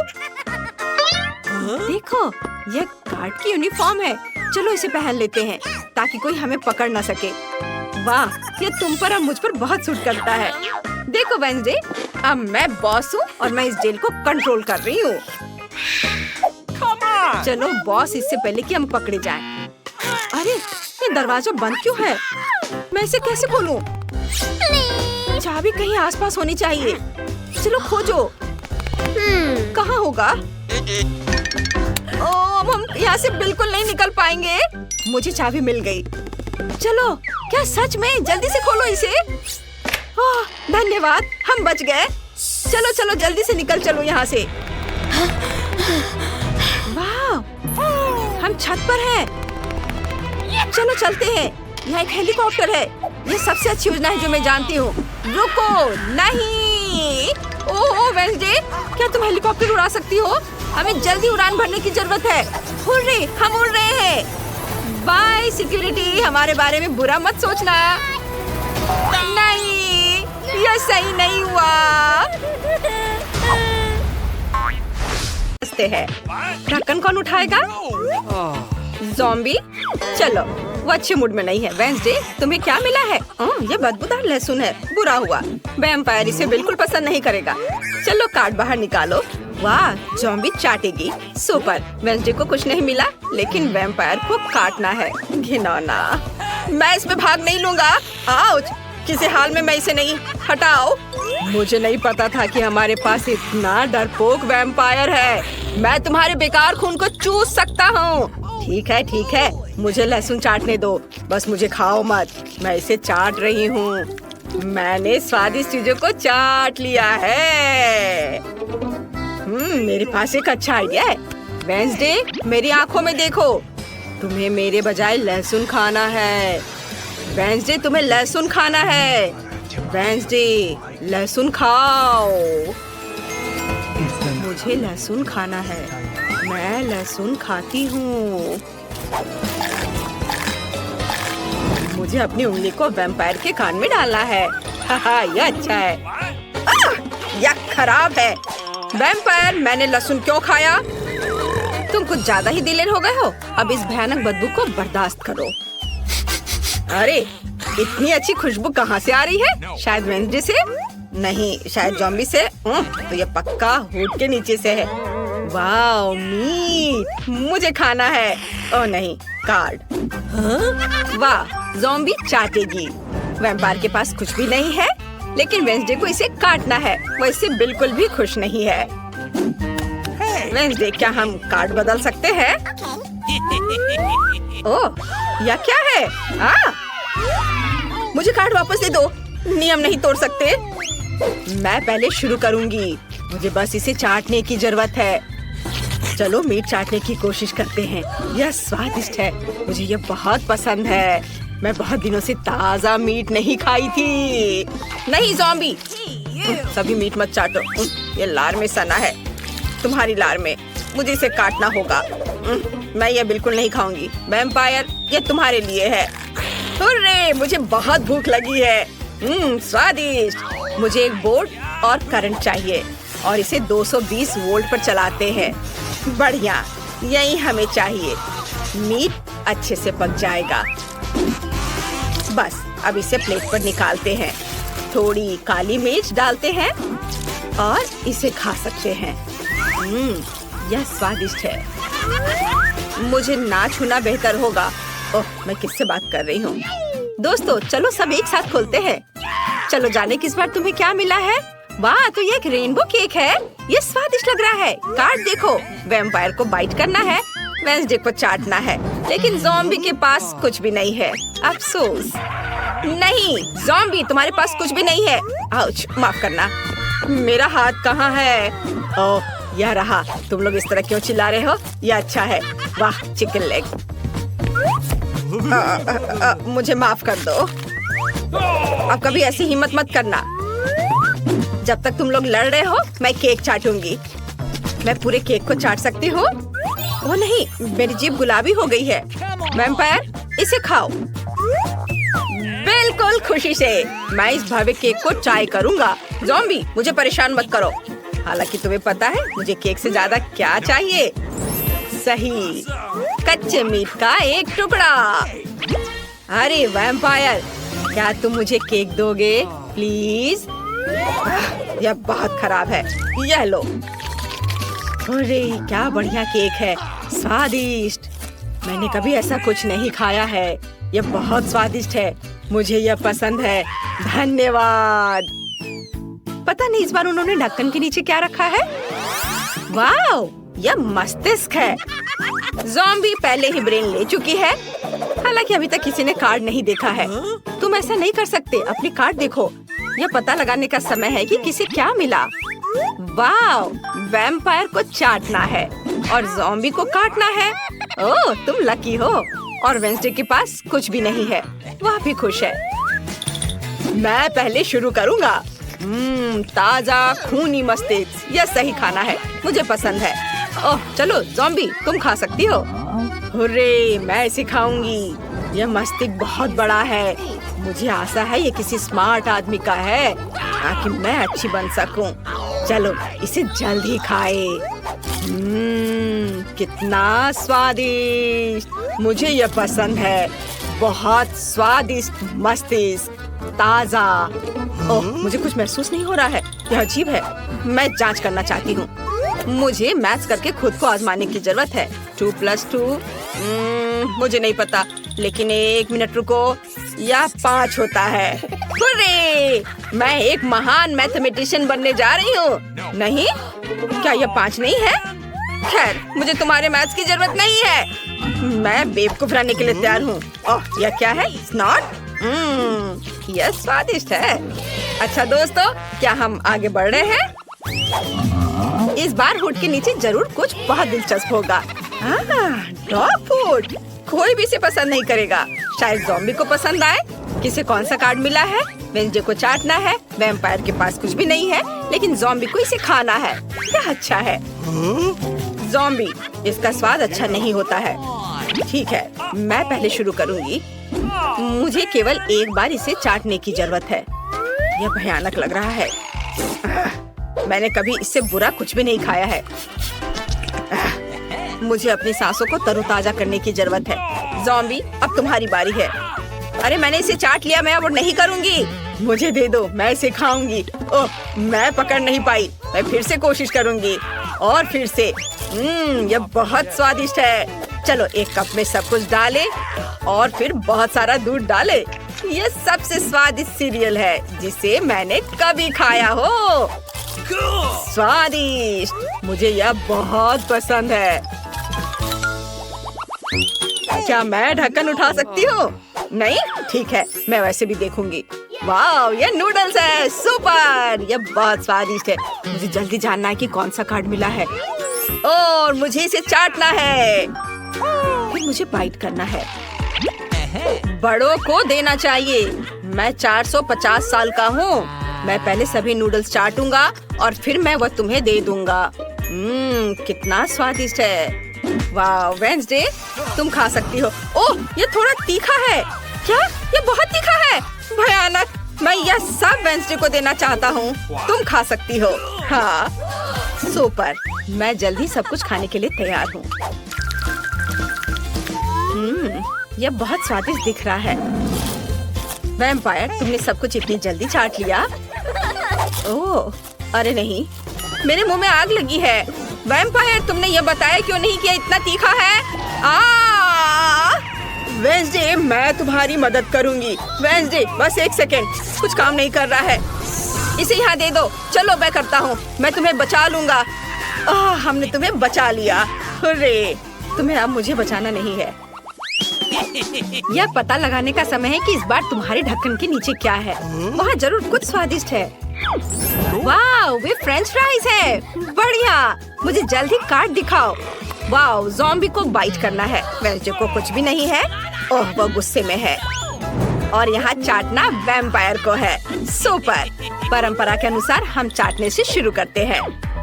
देखो, यह गार्ड की यूनिफॉर्म है। चलो इसे पहन लेते हैं ताकि कोई हमें पकड़ ना सके। वाह, ये तुम पर और मुझ पर बहुत सूट करता है। देखो वेंसडे, अब मैं बॉस हूँ और मैं इस जेल को कंट्रोल कर रही हूँ। चलो बॉस, इससे पहले कि हम पकड़े जाएं। अरे, ये दरवाजा बंद क्यों है? मैं इसे कैसे खोलूं? चाबी कहीं आसपास होनी चाहिए। चलो खोजो। कहाँ होगा? अब हम यहाँ से बिल्कुल नहीं निकल पाएंगे। मुझे चाबी मिल गई। चलो, क्या सच में? जल्दी से खोलो इसे। धन्यवाद, हम बच गए। चलो चलो जल्दी से निकल चलो यहाँ से। वाह, हम छत पर हैं। चलो चलते हैं। यहाँ एक हेलीकॉप्टर है। ये सबसे अच्छी योजना है जो मैं जानती हूँ। रुको, नहीं। ओह वेंसडे, क्या तुम हेलीकॉप्टर उड़ा सकती हो? हमें जल्दी उड़ान भरने की जरूरत है। हुर्रे, हम उड़ रहे हैं। बाय सिक्योरिटी, हमारे बारे में बुरा मत सोचना। नहीं, यह सही नहीं हुआ। है ढक्कन कौन उठाएगा? ज़ॉम्बी, चलो, वो अच्छे मूड में नहीं है। वेंसडे, तुम्हें क्या मिला है? ये बदबूदार लहसुन है। बुरा हुआ, वैम्पायर इसे बिल्कुल पसंद नहीं करेगा। चलो कार्ड बाहर निकालो। वाह, ज़ॉम्बी चाटेगी। सुपर, वेंसडे को कुछ नहीं मिला, लेकिन वैम्पायर को काटना है। घिनौना, मैं इसमें भाग नहीं लूंगा। आउच, किसी हाल में मैं इसे नहीं। हटाओ। मुझे नहीं पता था कि हमारे पास इतना डरपोक वैम्पायर है। मैं तुम्हारे बेकार खून को चूस सकता हूँ। ठीक है, मुझे लहसुन चाटने दो, बस मुझे खाओ मत। मैं इसे चाट रही हूँ। मैंने स्वादिष्ट चीजों को चाट लिया है। मेरे पास एक अच्छा आइडिया है। वेंसडे, मेरी आंखों में देखो। तुम्हें मेरे बजाय लहसुन खाना है। वेंसडे, तुम्हें लहसुन खाना है। वेंसडे, लहसुन खाओ। मुझे लहसुन खाना है। मैं लहसुन खाती हूँ। मुझे अपनी उंगली को वैम्पायर के कान में डालना है। हाहा, यह अच्छा है। यह खराब है। वैम्पायर, मैंने लहसुन क्यों खाया? तुम कुछ ज्यादा ही दिलेर हो गए हो। अब इस भयानक बदबू को बर्दाश्त करो। अरे इतनी अच्छी खुशबू कहाँ से आ रही है? शायद वेंसडे से? नहीं, शायद ज़ॉम्बी से। तो ये पक्का हुड के नीचे से है। वाओ, मीट मुझे खाना है। ओह नहीं, कार्ड। वाह, ज़ॉम्बी चाटेगी। वैम्पायर के पास कुछ भी नहीं है, लेकिन वेंसडे को इसे काटना है। वो इससे बिल्कुल भी खुश नहीं है। वेंसडे, क्या हम कार्ड बदल सकते हैं? ओह, यह क्या है? मुझे कार्ड वापस दे दो। नियम नहीं तोड़ सकते। मैं पहले शुरू करूंगी। मुझे बस इसे चाटने की जरूरत है। चलो मीट चाटने की कोशिश करते हैं। यह स्वादिष्ट है, मुझे यह बहुत पसंद है। मैं बहुत दिनों से ताजा मीट नहीं खाई थी। नहीं ज़ॉम्बी, सभी मीट मत चाटो। ये लार में सना है, तुम्हारी लार में। मुझे इसे काटना होगा। मैं ये बिल्कुल नहीं खाऊंगी। वैम्पायर, ये तुम्हारे लिए है। हुर्रे, मुझे बहुत भूख लगी है। स्वादिष्ट। मुझे एक बोर्ड और करंट चाहिए और इसे 220 वोल्ट पर चलाते हैं। बढ़िया, यही हमें चाहिए। मीट अच्छे से पक जाएगा। बस अब इसे प्लेट पर निकालते हैं। थोड़ी काली मिर्च डालते हैं और इसे खा सकते हैं। यह स्वादिष्ट है। मुझे ना छूना बेहतर होगा। ओह, मैं किससे बात कर रही हूँ? दोस्तों, चलो सब एक साथ खोलते हैं। चलो जाने किस बार तुम्हें क्या मिला है? वाह, तो ये एक रेनबो केक है। ये स्वादिष्ट लग रहा है। कार्ड देखो, वैम्पायर को बाइट करना है, वेंसडे को चाटना है, लेकिन ज़ॉम्बी के पास कुछ भी नहीं है। अफसोस। नहीं ज़ॉम्बी, तुम्हारे पास कुछ भी नहीं है। आउच, माफ करना। मेरा हाथ कहाँ है? ओह, यह रहा। तुम लोग इस तरह क्यों चिल्ला रहे हो? यह अच्छा है। वाह, चिकन लेग। मुझे माफ कर दो। अब कभी ऐसी हिम्मत मत करना। जब तक तुम लोग लड़ रहे हो, मैं केक चाटूंगी। मैं पूरे केक को चाट सकती हूँ। ओह नहीं, मेरी जीभ गुलाबी हो गई है। वैम्पायर, इसे खाओ। बिल्कुल खुशी से। मैं इस भव्य केक को ट्राई करूंगा। ज़ॉम्बी, मुझे परेशान मत करो। हालांकि तुम्हें पता है मुझे केक से ज्यादा क्या चाहिए? सही, कच्चे मीट का एक टुकड़ा। अरे वैम्पायर, क्या तुम मुझे केक दोगे प्लीज? यह बहुत खराब है। यह लो। अरे क्या बढ़िया केक है, स्वादिष्ट। मैंने कभी ऐसा कुछ नहीं खाया है। यह बहुत स्वादिष्ट है, मुझे यह पसंद है। धन्यवाद। पता नहीं इस बार उन्होंने ढक्कन के नीचे क्या रखा है। वाओ, यह मस्तिष्क है। ज़ॉम्बी पहले ही ब्रेन ले चुकी है। हालांकि अभी तक किसी ने कार्ड नहीं देखा है। तुम ऐसा नहीं कर सकते। अपनी कार्ड देखो। यह पता लगाने का समय है कि किसे क्या मिला। वाओ, वैम्पायर को चाटना है और ज़ॉम्बी को काटना है। ओह, तुम लकी हो। और वेंसडे के पास कुछ भी नहीं है, वह भी खुश है। मैं पहले शुरू करूंगा। ताजा खूनी मस्तिष्क, यह सही खाना है, मुझे पसंद है। ओह चलो ज़ॉम्बी, तुम खा सकती हो। हुर्रे, मैं इसे खाऊंगी। यह मस्तिष्क बहुत बड़ा है। मुझे आशा है ये किसी स्मार्ट आदमी का है ताकि मैं अच्छी बन सकूं। चलो इसे जल्द ही खाए। कितना स्वादिष्ट, मुझे यह पसंद है। बहुत स्वादिष्ट मस्तिष्क, ताजा। ओह, मुझे कुछ महसूस नहीं हो रहा है, यह अजीब है। मैं जांच करना चाहती हूँ। मुझे मैथ्स करके खुद को आजमाने की जरूरत है। 2 + 2 मुझे नहीं पता, लेकिन 1 मिनट रुको। यह 5 होता है। हुर्रे! मैं एक महान मैथमेटिशियन बनने जा रही हूँ। नहीं, क्या यह 5 नहीं है? खैर, मुझे तुम्हारे मैथ्स की जरूरत नहीं है। मैं बेवकूफ रहने के लिए तैयार हूँ। ओह, यह क्या है? स्नॉट? यह स्वादिष्ट है। अच्छा दोस्तों, क्या हम आगे बढ़ रहे हैं? इस बार हुड के नीचे जरूर कुछ बहुत दिलचस्प होगा। डॉग फूड, कोई भी इसे पसंद नहीं करेगा। शायद ज़ॉम्बी को पसंद आए। किसे कौन सा कार्ड मिला है? वेंसडे को चाटना है। वैम्पायर के पास कुछ भी नहीं है, लेकिन ज़ॉम्बी को इसे खाना है। क्या अच्छा है। ज़ॉम्बी, इसका स्वाद अच्छा नहीं होता है। ठीक है, मैं पहले शुरू करूंगी। मुझे केवल एक बार इसे चाटने की जरूरत है। यह भयानक लग रहा है। मैंने कभी इससे बुरा कुछ भी नहीं खाया है। मुझे अपनी सांसों को तरोताजा करने की जरूरत है। ज़ॉम्बी, अब तुम्हारी बारी है। अरे मैंने इसे चाट लिया, मैं अब नहीं करूँगी। मुझे दे दो, मैं इसे खाऊंगी। ओह, मैं पकड़ नहीं पाई। मैं फिर से कोशिश करूँगी और फिर से। यह बहुत स्वादिष्ट है। चलो एक कप में सब कुछ डाले और फिर बहुत सारा दूध डाले। यह सबसे स्वादिष्ट सीरियल है जिसे मैंने कभी खाया हो। स्वादिष्ट, मुझे यह बहुत पसंद है। क्या मैं ढक्कन उठा सकती हूँ? नहीं, ठीक है, मैं वैसे भी देखूंगी। वाह, ये नूडल्स है, सुपर! यह बहुत स्वादिष्ट है। मुझे जल्दी जानना है कि कौन सा कार्ड मिला है और मुझे इसे चाटना है। फिर मुझे बाइट करना है। बड़ों को देना चाहिए। मैं 450 साल का हूँ। मैं पहले सभी नूडल्स चाटूंगा और फिर मैं वह तुम्हें दे दूंगा। कितना स्वादिष्ट है। वाह वेंसडे, तुम खा सकती हो। ओह, ये थोड़ा तीखा है। क्या? ये बहुत तीखा है। भयानक। मैं यह सब वेंसडे को देना चाहता हूँ। तुम खा सकती हो। हाँ, सुपर। मैं जल्दी सब कुछ खाने के लिए तैयार हूँ। यह बहुत स्वादिष्ट दिख रहा है। वैम्पायर, तुमने सब कुछ इतनी जल्दी चाट लिया? ओह, अरे नहीं, मेरे मुंह में आग लगी है। वैम्पायर, तुमने यह बताया क्यों नहीं कि इतना तीखा है? वेंसडे, मैं तुम्हारी मदद करूंगी। वेंसडे, बस एक सेकेंड, कुछ काम नहीं कर रहा है। इसे यहाँ दे दो। चलो मैं करता हूँ, मैं तुम्हें बचा लूंगा। हमने तुम्हें बचा लिया। हुर्रे, तुम्हें अब मुझे बचाना नहीं है। यह पता लगाने का समय है कि इस बार तुम्हारे ढक्कन के नीचे क्या है। वहाँ जरूर कुछ स्वादिष्ट है। वाह, वे फ्रेंच फ्राइज है। बढ़िया, मुझे जल्दी कार्ड दिखाओ। वाह, ज़ॉम्बी को बाइट करना है। वेंसडे को कुछ भी नहीं है। ओह, वो गुस्से में है। और यहाँ चाटना वैम्पायर को है। सुपर। परंपरा के अनुसार हम चाटने से शुरू करते हैं।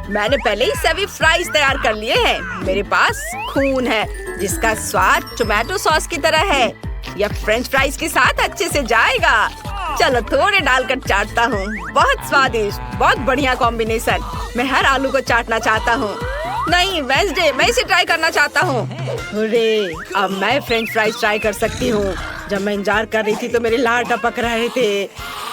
मैंने पहले ही सभी फ्राइज तैयार कर लिए हैं। मेरे पास खून है जिसका स्वाद टोमेटो सॉस की तरह है। यह फ्रेंच फ्राइज के साथ अच्छे से जाएगा। चलो थोड़े डालकर चाटता हूँ। बहुत स्वादिष्ट, बहुत बढ़िया कॉम्बिनेशन। मैं हर आलू को चाटना चाहता हूँ। नहीं वेंसडे, मैं इसे ट्राई करना चाहता हूँ। अरे, अब मैं फ्रेंच फ्राइज ट्राई कर सकती हूँ। जब मैं इंतजार कर रही थी तो मेरे लार टपक रहे थे।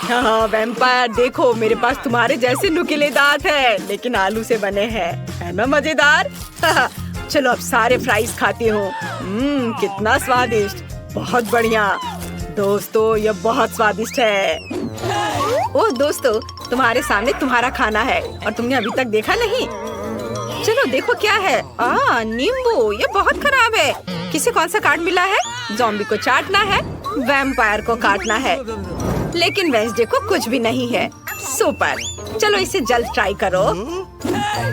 हाँ वैम्पायर, देखो मेरे पास तुम्हारे जैसे नुकीले दांत है, लेकिन आलू से बने हैं। है ना मजेदार? चलो अब सारे फ्राइज खाती हूँ। कितना स्वादिष्ट, बहुत बढ़िया। दोस्तों, यह बहुत स्वादिष्ट है। ओह दोस्तों, तुम्हारे सामने तुम्हारा खाना है और तुमने अभी तक देखा नहीं। चलो देखो क्या है। नींबू, ये बहुत खराब है। किसे कौन सा कार्ड मिला है? ज़ॉम्बी को चाटना है, वैम्पायर को काटना है, लेकिन वेंसडे को कुछ भी नहीं है। सुपर। चलो इसे जल्द ट्राई करो।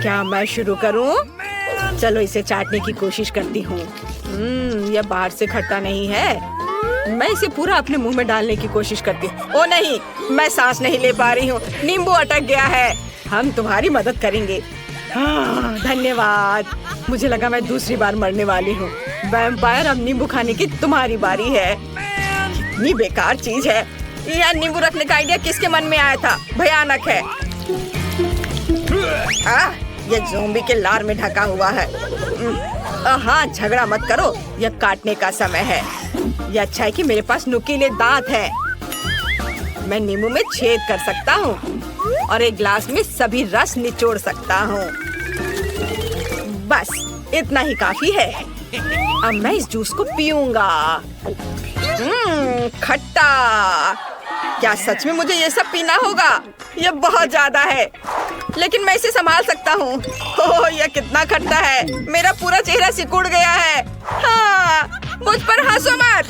क्या मैं शुरू करूं? चलो इसे चाटने की कोशिश करती हूँ। यह बाहर से खट्टा नहीं है। मैं इसे पूरा अपने मुंह में डालने की कोशिश करती हूँ। ओ नहीं, मैं सांस नहीं ले पा रही हूँ। नींबू अटक गया है। हम तुम्हारी मदद करेंगे। धन्यवाद। मुझे लगा मैं दूसरी बार मरने वाली हूँ। वैम्पायर, अब नींबू खाने की तुम्हारी बारी है। कितनी बेकार चीज है। यह नींबू रखने का आइडिया किसके मन में आया था? भयानक है। यह ज़ॉम्बी के लार में ढका हुआ है। हाँ, झगड़ा मत करो, यह काटने का समय है। यह अच्छा है कि मेरे पास नुकीले दांत हैं। मैं नींबू में छेद कर सकता हूँ और एक ग्लास में सभी रस निचोड़ सकता हूँ। बस इतना ही काफी है। अब मैं इस जूस को पीऊंगा। खट्टा। क्या सच में मुझे ये सब पीना होगा? यह बहुत ज्यादा है, लेकिन मैं इसे संभाल सकता हूँ। ओह, यह कितना खट्टा है। मेरा पूरा चेहरा सिकुड़ गया है। हाँ, मुझ पर हंसो मत।